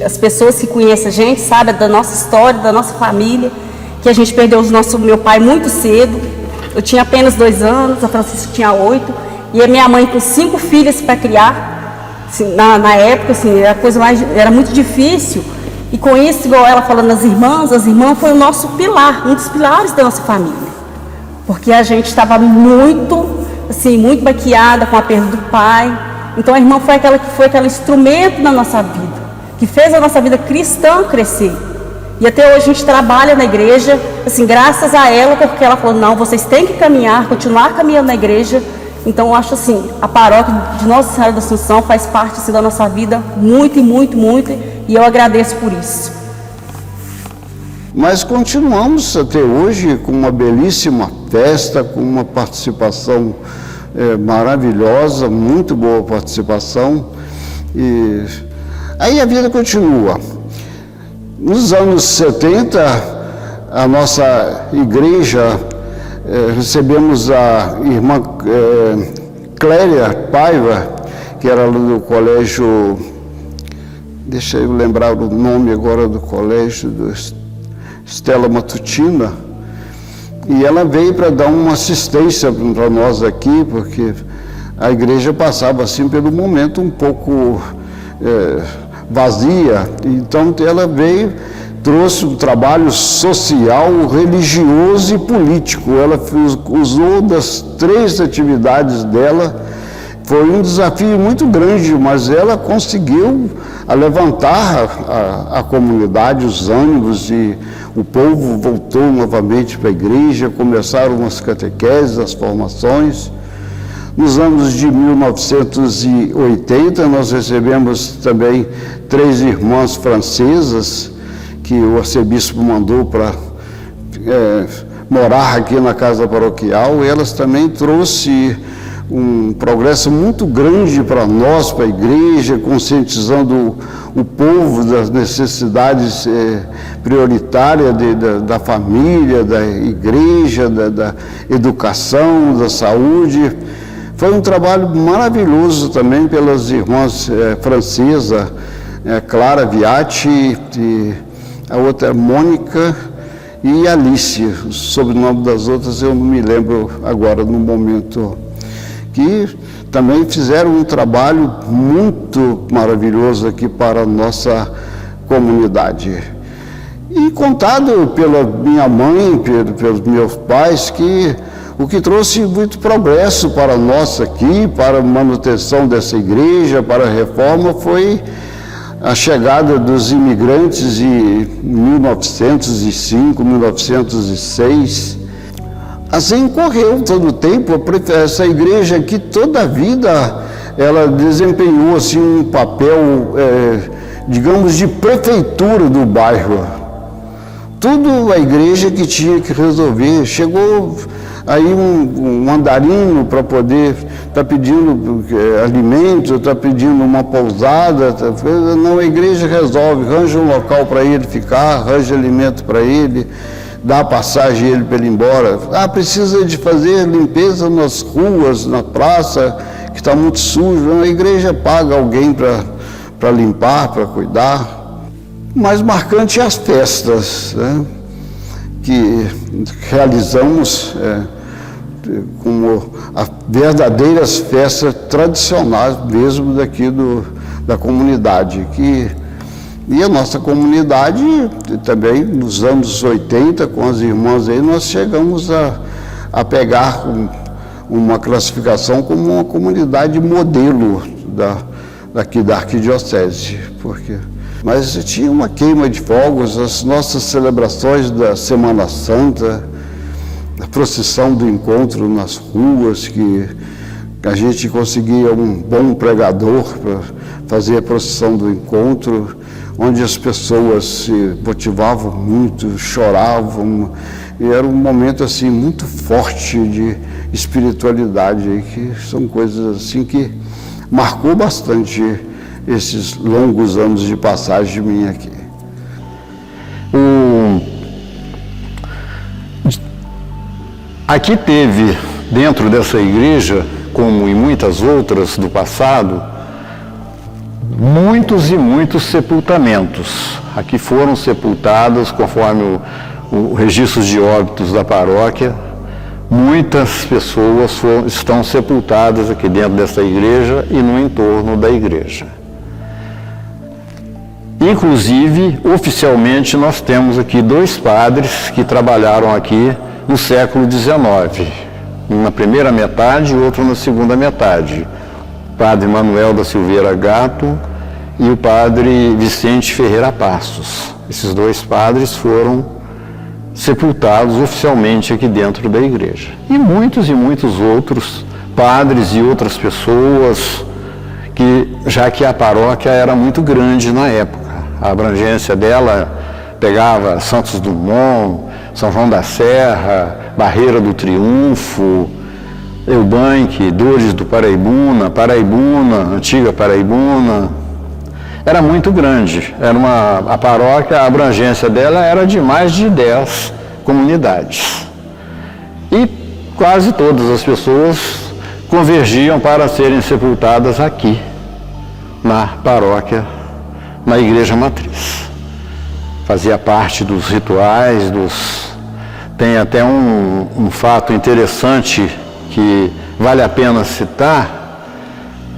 as pessoas que conhecem a gente sabem da nossa história, da nossa família, que a gente perdeu meu pai muito cedo. Eu tinha apenas 2 anos, a Francisca tinha 8, e a minha mãe com 5 filhas para criar. Assim, na época, assim, era muito difícil, e com isso, igual ela falando as irmãs foi o nosso pilar, um dos pilares da nossa família, porque a gente estava muito baqueada com a perda do pai. Então a irmã foi aquele instrumento na nossa vida, que fez a nossa vida cristã crescer, e até hoje a gente trabalha na igreja, assim, graças a ela, porque ela falou, não, vocês têm que continuar caminhando na igreja. Então eu acho assim, a paróquia de Nossa Senhora da Assunção faz parte assim, da nossa vida muito, e eu agradeço por isso. Mas continuamos até hoje com uma belíssima festa, com uma participação maravilhosa, muito boa participação. E aí a vida continua. Nos anos 70, a nossa igreja, recebemos a irmã Cléria Paiva, que era do colégio, deixa eu lembrar o nome agora do colégio, do Estela Matutina, e ela veio para dar uma assistência para nós aqui, porque a igreja passava assim pelo momento um pouco vazia, então ela veio, trouxe um trabalho social, religioso e político. Ela usou das 3 atividades dela. Foi um desafio muito grande, mas ela conseguiu levantar a comunidade, os ânimos, e o povo voltou novamente para a igreja, começaram as catequeses, as formações. Nos anos de 1980, nós recebemos também 3 irmãs francesas, que o arcebispo mandou para morar aqui na casa paroquial, elas também trouxe um progresso muito grande para nós, para a igreja, conscientizando o povo das necessidades prioritárias da família, da igreja, da educação, da saúde. Foi um trabalho maravilhoso também pelas irmãs francesas, Clara Viatti, e a outra Mônica e Alice. O sobrenome das outras eu não me lembro agora no momento, que também fizeram um trabalho muito maravilhoso aqui para a nossa comunidade. E contado pela minha mãe, pelos meus pais, que o que trouxe muito progresso para nós aqui, para a manutenção dessa igreja, para a reforma, foi a chegada dos imigrantes em 1905, 1906. Assim correu todo o tempo. Essa igreja aqui, toda a vida, ela desempenhou assim, um papel, digamos, de prefeitura do bairro. Tudo a igreja que tinha que resolver. Chegou aí um andarinho para poder estar pedindo alimento, está pedindo uma pousada. Não, a igreja resolve, arranja um local para ele ficar, arranja alimento para ele, dá passagem ele para ele ir embora. Precisa de fazer limpeza nas ruas, na praça, que está muito sujo. A igreja paga alguém para limpar, para cuidar. O mais marcante é as festas, né, que realizamos como as verdadeiras festas tradicionais mesmo daqui da comunidade. E a nossa comunidade também, nos anos 80, com as irmãs aí, nós chegamos a pegar uma classificação como uma comunidade modelo daqui da arquidiocese. Mas tinha uma queima de fogos, as nossas celebrações da Semana Santa, a procissão do encontro nas ruas, que a gente conseguia um bom pregador para fazer a procissão do encontro, onde as pessoas se motivavam muito, choravam, e era um momento assim muito forte de espiritualidade, que são coisas assim que marcou bastante esses longos anos de passagem minha aqui. Aqui teve, dentro dessa igreja, como em muitas outras do passado, muitos e muitos sepultamentos. Aqui foram sepultados, conforme o registro de óbitos da paróquia, muitas pessoas estão sepultadas aqui dentro dessa igreja e no entorno da igreja. Inclusive, oficialmente, nós temos aqui 2 padres que trabalharam aqui no século XIX, um na primeira metade e outro na segunda metade. O padre Manuel da Silveira Gato e o padre Vicente Ferreira Passos. Esses 2 padres foram sepultados oficialmente aqui dentro da igreja. E muitos outros padres e outras pessoas, já que a paróquia era muito grande na época. A abrangência dela pegava Santos Dumont, São João da Serra, Barreira do Triunfo, Eubanque, Dores do Paraibuna, Antiga Paraibuna. Era muito grande. A paróquia, a abrangência dela era de mais de 10 comunidades. E quase todas as pessoas convergiam para serem sepultadas aqui, na paróquia, na igreja matriz. Fazia parte dos rituais, tem até um fato interessante que vale a pena citar,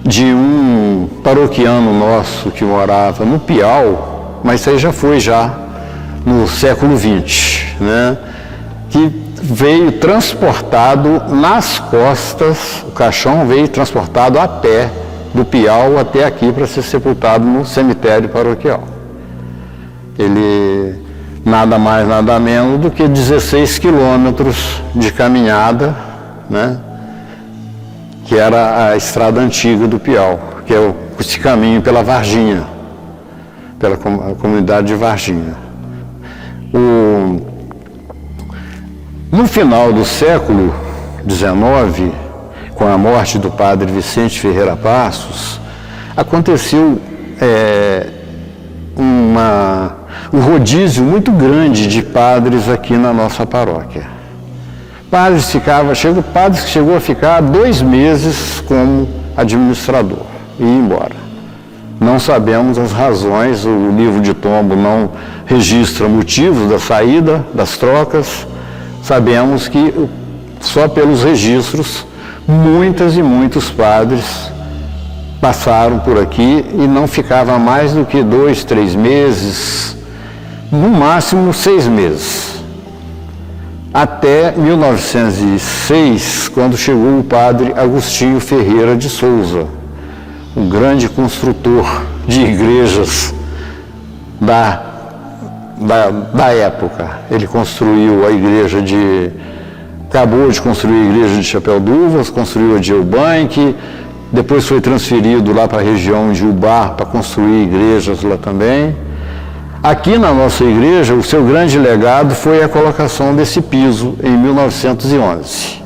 de um paroquiano nosso que morava no Piau, mas isso aí já foi no século XX, né? Que veio transportado nas costas, o caixão veio transportado a pé do Piau até aqui para ser sepultado no cemitério paroquial. Ele nada mais, nada menos do que 16 quilômetros de caminhada, né? Que era a estrada antiga do Piau, que é esse caminho pela Varginha, pela comunidade de Varginha. No final do século XIX, com a morte do padre Vicente Ferreira Passos, aconteceu um rodízio muito grande de padres aqui na nossa paróquia. Padres que chegou a ficar 2 meses como administrador e ir embora. Não sabemos as razões, o livro de tombo não registra motivos da saída, das trocas. Sabemos que só pelos registros, muitas e muitos padres passaram por aqui e não ficava mais do que 2, 3 meses, no máximo 6 meses. Até 1906, quando chegou o padre Agostinho Ferreira de Souza, um grande construtor de igrejas da época. Ele construiu a igreja acabou de construir a igreja de Chapéu d'Uvas, construiu a de Eubank, depois foi transferido lá para a região de Ubar para construir igrejas lá também. Aqui na nossa igreja, o seu grande legado foi a colocação desse piso em 1911,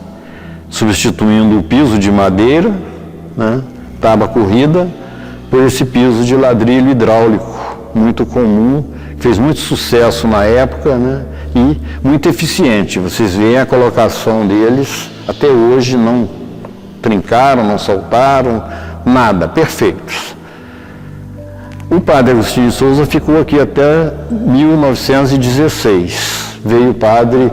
substituindo o piso de madeira, né, tábua corrida, por esse piso de ladrilho hidráulico, muito comum, fez muito sucesso na época, né, e muito eficiente. Vocês veem a colocação deles, até hoje não trincaram, não saltaram, nada, perfeitos. O padre Agostinho de Souza ficou aqui até 1916. Veio o padre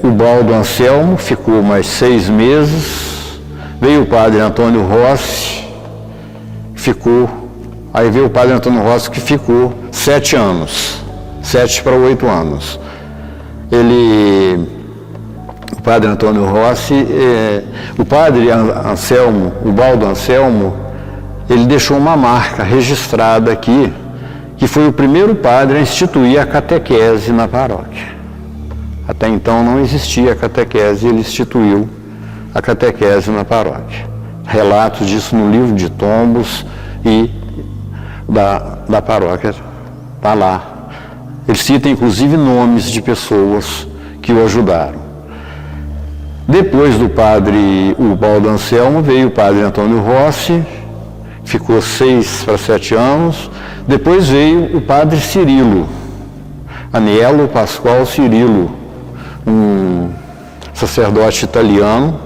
Ubaldo Anselmo, ficou mais 6 meses. Veio o padre Antônio Rossi, aí veio o padre Antônio Rossi, que ficou 7 anos, 7 para 8 anos. O padre Antônio Rossi, o padre Anselmo, Ubaldo Anselmo, ele deixou uma marca registrada aqui, que foi o primeiro padre a instituir a catequese na paróquia. Até então não existia a catequese, ele instituiu a catequese na paróquia. Relatos disso no livro de tombos e da paróquia está lá. Ele cita inclusive nomes de pessoas que o ajudaram. Depois do padre Ubaldo Anselmo veio o padre Antônio Rossi, ficou 6 para 7 anos. Depois veio o padre Cirilo, Aniello Pascoal Cirilo, um sacerdote italiano,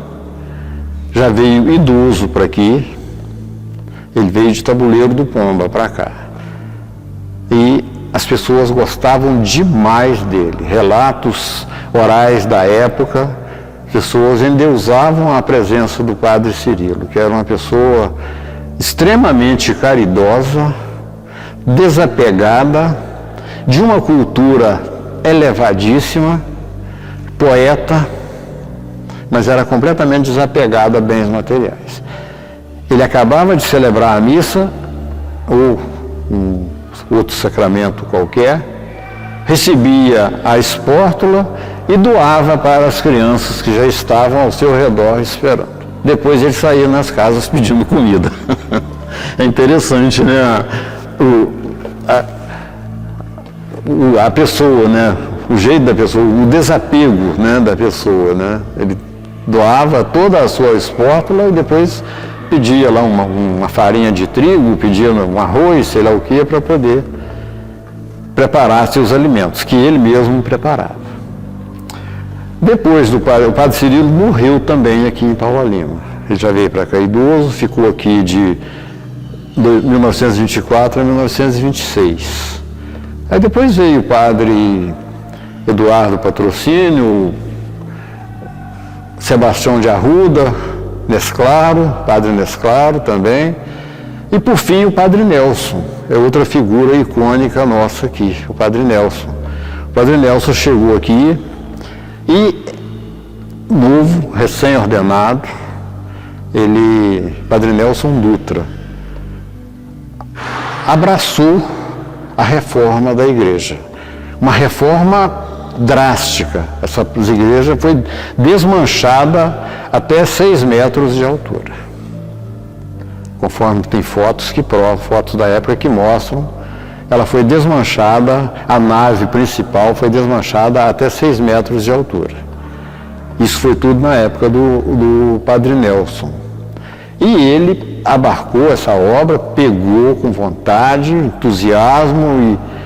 já veio idoso para aqui. Ele veio de Tabuleiro do Pomba para cá. E as pessoas gostavam demais dele. Relatos orais da época, pessoas endeusavam a presença do padre Cirilo, que era uma pessoa extremamente caridosa, desapegada, de uma cultura elevadíssima, poeta, mas era completamente desapegado a bens materiais. Ele acabava de celebrar a missa, ou um outro sacramento qualquer, recebia a espórtula e doava para as crianças que já estavam ao seu redor esperando. Depois ele saía nas casas pedindo comida. É interessante, né? A pessoa, né? O jeito da pessoa, o desapego, né, da pessoa, né? Ele doava toda a sua espórtula e depois pedia lá uma farinha de trigo, pedia um arroz, sei lá o que, para poder preparar seus alimentos, que ele mesmo preparava. Depois o padre Cirilo morreu também aqui em Paula Lima. Ele já veio para cá idoso, ficou aqui de 1924 a 1926. Aí depois veio o padre Eduardo Patrocínio, Sebastião de Arruda, Nesclaro, padre Nesclaro também. E por fim o padre Nelson, é outra figura icônica nossa aqui, o padre Nelson. O padre Nelson chegou aqui e, novo, recém-ordenado, padre Nelson Dutra, abraçou a reforma da igreja. Uma reforma drástica. Essa igreja foi desmanchada até 6 metros de altura. Conforme tem fotos que provam, fotos da época que mostram ela foi desmanchada, a nave principal foi desmanchada até 6 metros de altura. Isso foi tudo na época do Padre Nelson. E ele abarcou essa obra, pegou com vontade, entusiasmo e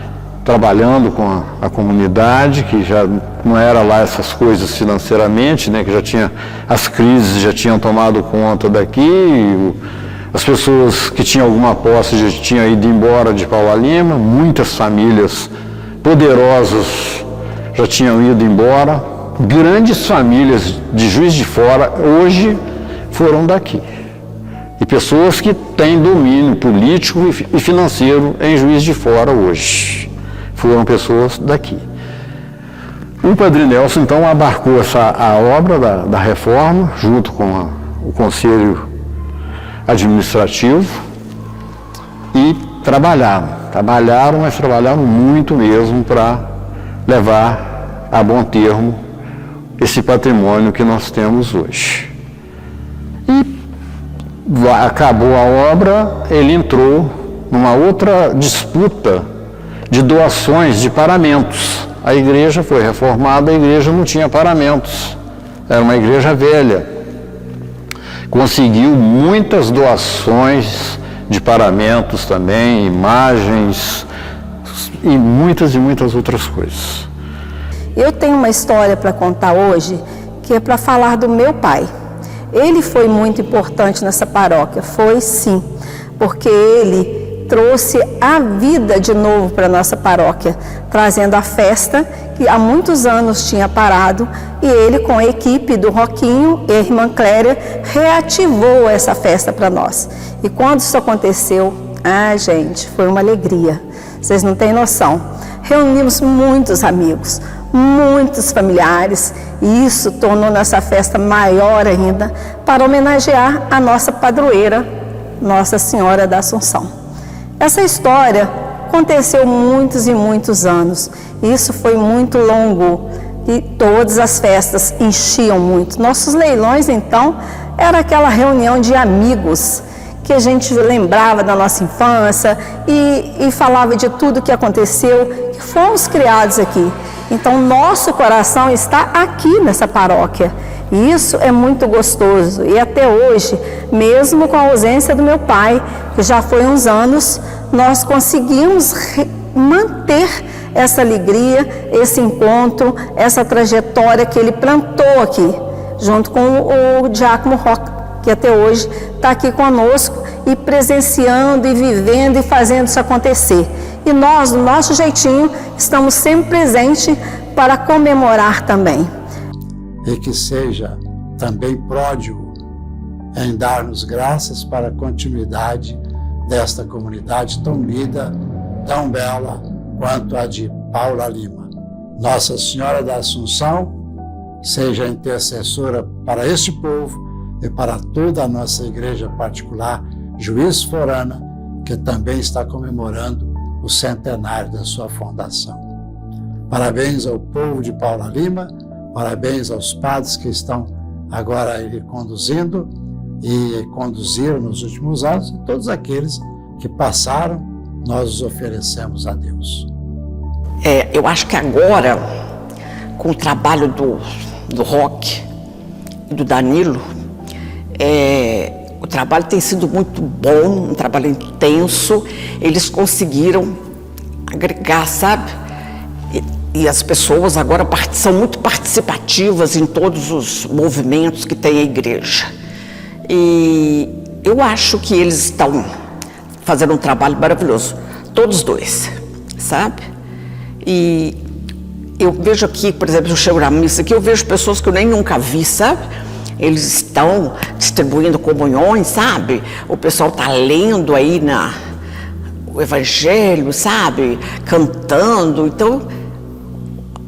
trabalhando com a comunidade, que já não era lá essas coisas financeiramente, né, que já tinha, as crises já tinham tomado conta daqui, as pessoas que tinham alguma posse já tinham ido embora de Paula Lima, muitas famílias poderosas já tinham ido embora, grandes famílias de Juiz de Fora hoje foram daqui. E pessoas que têm domínio político e financeiro em Juiz de Fora hoje foram pessoas daqui. O Padre Nelson, então, abarcou a obra da reforma, junto com o Conselho Administrativo, e trabalharam, mas trabalharam muito mesmo para levar a bom termo esse patrimônio que nós temos hoje. E acabou a obra, ele entrou numa outra disputa de doações de paramentos. A igreja foi reformada, a igreja não tinha paramentos, era uma igreja velha. Conseguiu muitas doações de paramentos também, imagens e muitas outras coisas. Eu tenho uma história para contar hoje, que é para falar do meu pai. Ele foi muito importante nessa paróquia, foi sim, porque ele trouxe a vida de novo para a nossa paróquia, trazendo a festa que há muitos anos tinha parado, e ele, com a equipe do Roquinho e a irmã Cléria, reativou essa festa para nós. E quando isso aconteceu, gente, foi uma alegria, vocês não têm noção. Reunimos muitos amigos, muitos familiares, e isso tornou nossa festa maior ainda, para homenagear a nossa padroeira, Nossa Senhora da Assunção. Essa história aconteceu muitos e muitos anos. Isso foi muito longo e todas as festas enchiam muito. Nossos leilões, então, era aquela reunião de amigos que a gente lembrava da nossa infância e falava de tudo que aconteceu, que fomos criados aqui. Então, nosso coração está aqui nessa paróquia. E isso é muito gostoso. E até hoje, mesmo com a ausência do meu pai, que já foi uns anos, nós conseguimos manter essa alegria, esse encontro, essa trajetória que ele plantou aqui, junto com o diácono Roque, que até hoje está aqui conosco e presenciando e vivendo e fazendo isso acontecer. E nós, do nosso jeitinho, estamos sempre presentes para comemorar também. E que seja também pródigo em dar-nos graças para a continuidade desta comunidade tão linda, tão bela quanto a de Paula Lima. Nossa Senhora da Assunção seja intercessora para este povo e para toda a nossa igreja particular, Juiz Forana, que também está comemorando o centenário da sua fundação. Parabéns ao povo de Paula Lima, parabéns aos padres que estão agora ele conduzindo e conduziram nos últimos anos, e todos aqueles que passaram, nós os oferecemos a Deus. Eu acho que agora, com o trabalho do Roque e do Danilo, o trabalho tem sido muito bom, um trabalho intenso, eles conseguiram agregar, sabe? E as pessoas agora são muito participativas em todos os movimentos que tem a igreja. E eu acho que eles estão fazendo um trabalho maravilhoso, todos dois, sabe? E eu vejo aqui, por exemplo, eu chego na missa aqui, eu vejo pessoas que eu nem nunca vi, sabe? Eles estão distribuindo comunhões, sabe? O pessoal está lendo aí o Evangelho, sabe? Cantando, então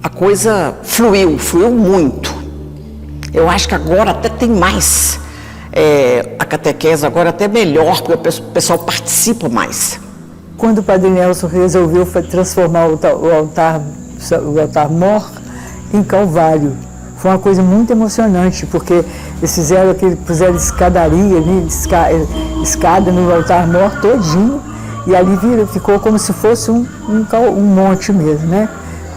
a coisa fluiu muito. Eu acho que agora até tem mais, a catequese agora até melhor, porque o pessoal participa mais. Quando o Padre Nelson resolveu transformar o altar-mor em Calvário, foi uma coisa muito emocionante, porque eles puseram escadaria, escada no altar-mor todinho, E ali ficou como se fosse um monte mesmo, né?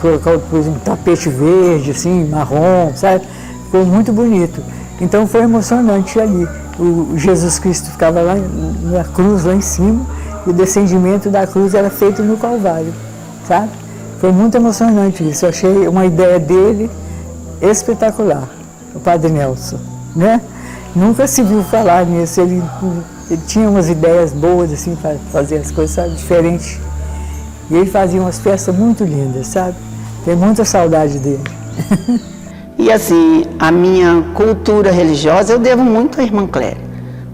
Colocou, por exemplo, um tapete verde, assim, marrom, sabe? Ficou muito bonito. Então foi emocionante ali. O Jesus Cristo ficava lá na cruz, lá em cima, e o descendimento da cruz era feito no Calvário, sabe? Foi muito emocionante isso. Eu achei uma ideia dele espetacular, o Padre Nelson, né? Nunca se viu falar nisso. Ele tinha umas ideias boas, assim, para fazer as coisas, sabe, diferentes. E ele fazia umas festas muito lindas, sabe? Tenho muita saudade dele. E assim, a minha cultura religiosa eu devo muito à irmã Cléria,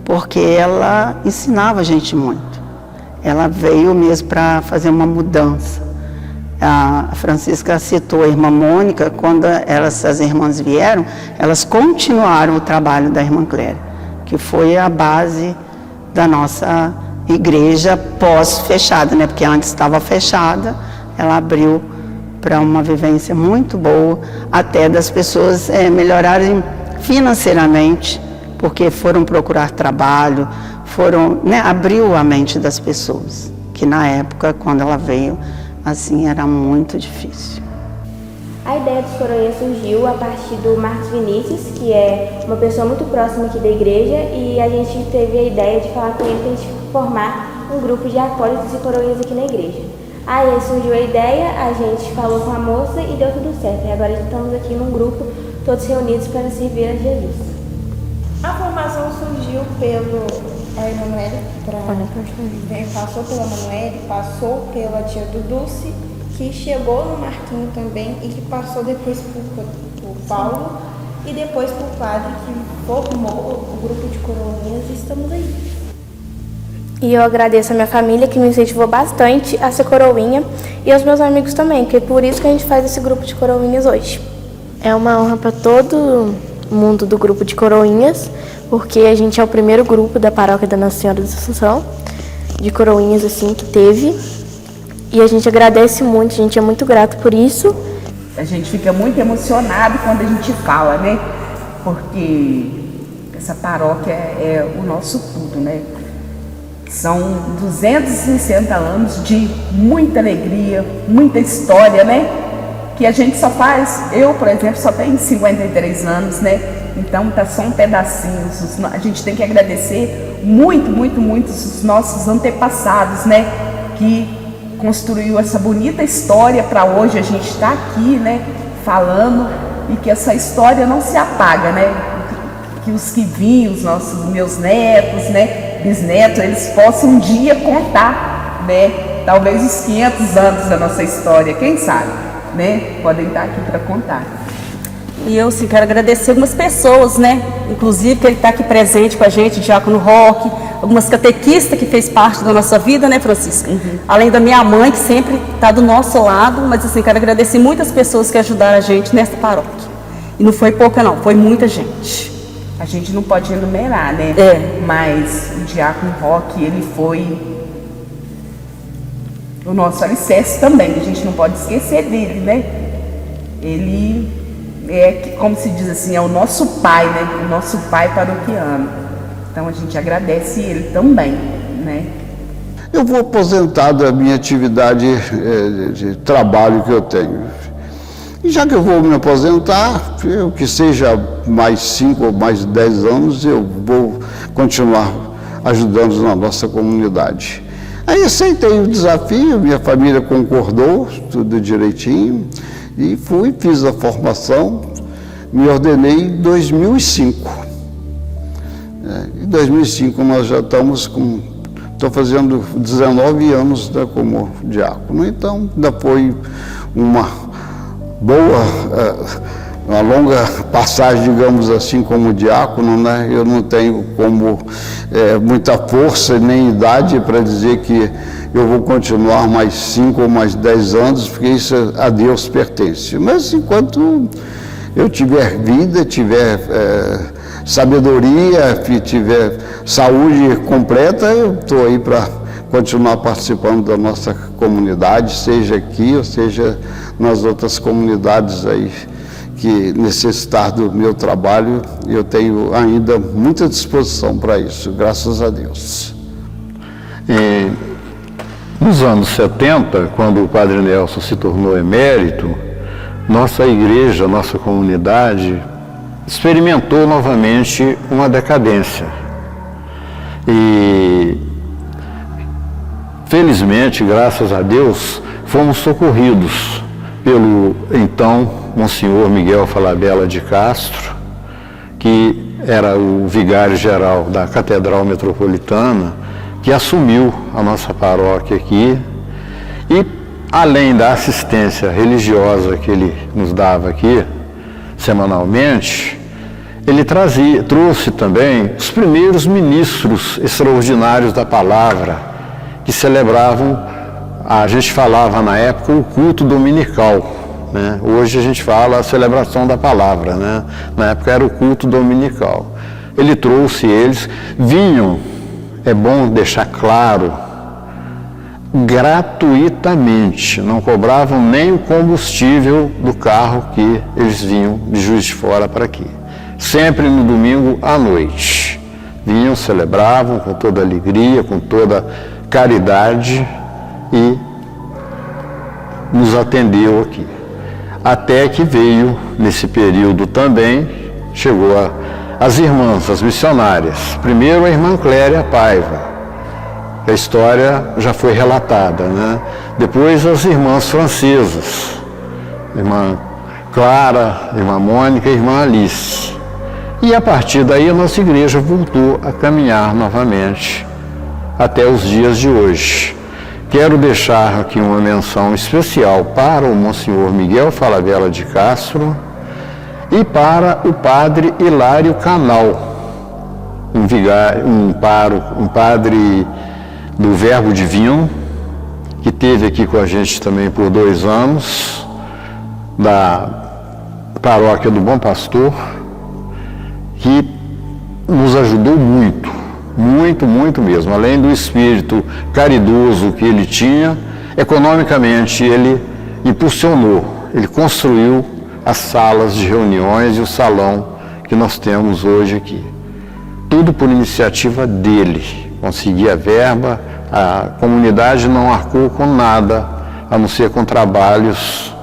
porque ela ensinava a gente muito. Ela veio mesmo para fazer uma mudança. A Francisca citou a irmã Mônica, quando as irmãs vieram, elas continuaram o trabalho da irmã Cléria, que foi a base da nossa igreja pós-fechada, né? Porque antes estava fechada, ela abriu para uma vivência muito boa, até das pessoas melhorarem financeiramente, porque foram procurar trabalho, abriu a mente das pessoas, que na época, quando ela veio, assim, era muito difícil. A ideia dos Coroinhas surgiu a partir do Marcos Vinícius, que é uma pessoa muito próxima aqui da igreja, e a gente teve a ideia de falar com ele para a gente formar um grupo de acólitos e coroinhas aqui na igreja. Aí surgiu a ideia, a gente falou com a moça e deu tudo certo. E agora estamos aqui num grupo, todos reunidos para servir a Jesus. A formação surgiu pelo Emanuele, passou pela Emanuele, passou pela tia do Dulce, que chegou no Marquinho também e que passou depois por Paulo e depois por Padre, que formou o grupo de coroinhas, e estamos aí. E eu agradeço a minha família, que me incentivou bastante a ser coroinha, e aos meus amigos também, que é por isso que a gente faz esse grupo de coroinhas hoje. É uma honra para todo mundo do grupo de coroinhas, porque a gente é o primeiro grupo da paróquia da Nossa Senhora da Assunção, de coroinhas assim que teve, e a gente agradece muito, a gente é muito grato por isso. A gente fica muito emocionado quando a gente fala, né? Porque essa paróquia é o nosso tudo, né? São 260 anos de muita alegria, muita história, né? Que a gente só faz, eu, por exemplo, só tenho 53 anos, né? Então tá só um pedacinho. A gente tem que agradecer muito, muito, muito os nossos antepassados, né? Que construiu essa bonita história para hoje a gente estar aqui, né? Falando, e que essa história não se apaga, né? Que os que vinham, meus netos, né? Bisnetos, eles possam um dia contar, né? Talvez os 500 anos da nossa história, quem sabe, né? Podem estar aqui para contar. E eu sim quero agradecer algumas pessoas, né? Inclusive que ele está aqui presente com a gente, o Diácono Roque, algumas catequistas que fez parte da nossa vida, né, Francisca? Além da minha mãe, que sempre está do nosso lado, mas assim, quero agradecer muitas pessoas que ajudaram a gente nesta paróquia. E não foi pouca não, foi muita gente. A gente não pode enumerar, né? Mas o Diácono Roque, ele foi o nosso alicerce também, a gente não pode esquecer dele, né? Ele é, como se diz assim, é o nosso pai, né? O nosso pai paroquiano. Então a gente agradece ele também, né? Eu vou aposentar da minha atividade de trabalho que eu tenho. E já que eu vou me aposentar, que seja mais 5 ou mais 10 anos, eu vou continuar ajudando na nossa comunidade. Aí aceitei o desafio, minha família concordou, tudo direitinho, e fiz a formação, me ordenei em 2005. Em 2005 nós já estou fazendo 19 anos como diácono, então ainda foi uma longa passagem, digamos assim, como diácono, né? Eu não tenho muita força nem idade para dizer que eu vou continuar mais 5 ou mais 10 anos, porque isso a Deus pertence. Mas enquanto eu tiver vida, tiver sabedoria, tiver saúde completa, eu estou aí para continuar participando da nossa comunidade, seja aqui ou seja nas outras comunidades aí que necessitar do meu trabalho. Eu tenho ainda muita disposição para isso, graças a Deus. Nos anos 70, quando o Padre Nelson se tornou emérito, nossa igreja, nossa comunidade, experimentou novamente uma decadência. E, felizmente, graças a Deus, fomos socorridos pelo então Monsenhor Miguel Falabella de Castro, que era o vigário-geral da Catedral Metropolitana, que assumiu a nossa paróquia aqui e, além da assistência religiosa que ele nos dava aqui, semanalmente, ele trouxe também os primeiros ministros extraordinários da palavra, que celebravam, a gente falava na época, o culto dominical, né? Hoje a gente fala a celebração da palavra, né? Na época era o culto dominical. Ele trouxe eles, vinham, é bom deixar claro, gratuitamente, não cobravam nem o combustível do carro que eles vinham de Juiz de Fora para aqui. Sempre no domingo à noite. Vinham, celebravam com toda alegria, com toda caridade e nos atendeu aqui. Até que veio, nesse período também, chegou as irmãs, as missionárias. Primeiro a irmã Cléria Paiva, a história já foi relatada, né? Depois as irmãs francesas, irmã Clara, irmã Mônica e irmã Alice. E a partir daí a nossa igreja voltou a caminhar novamente até os dias de hoje. Quero deixar aqui uma menção especial para o Monsenhor Miguel Falabella de Castro e para o Padre Hilário Canal, um padre do Verbo Divino, que esteve aqui com a gente também por 2 anos, da Paróquia do Bom Pastor, que nos ajudou muito, muito, muito mesmo. Além do espírito caridoso que ele tinha, economicamente ele impulsionou, ele construiu as salas de reuniões e o salão que nós temos hoje aqui. Tudo por iniciativa dele. Conseguia verba, a comunidade não arcou com nada, a não ser com trabalhos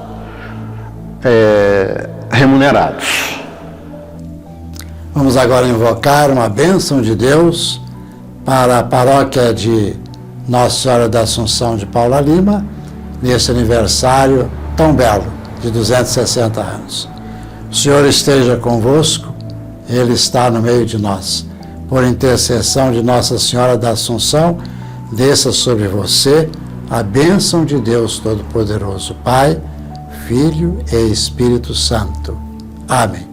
remunerados. Vamos agora invocar uma bênção de Deus para a paróquia de Nossa Senhora da Assunção de Paula Lima, nesse aniversário tão belo, de 260 anos. O Senhor esteja convosco, Ele está no meio de nós. Por intercessão de Nossa Senhora da Assunção, desça sobre você a bênção de Deus Todo-Poderoso, Pai, Filho e Espírito Santo. Amém.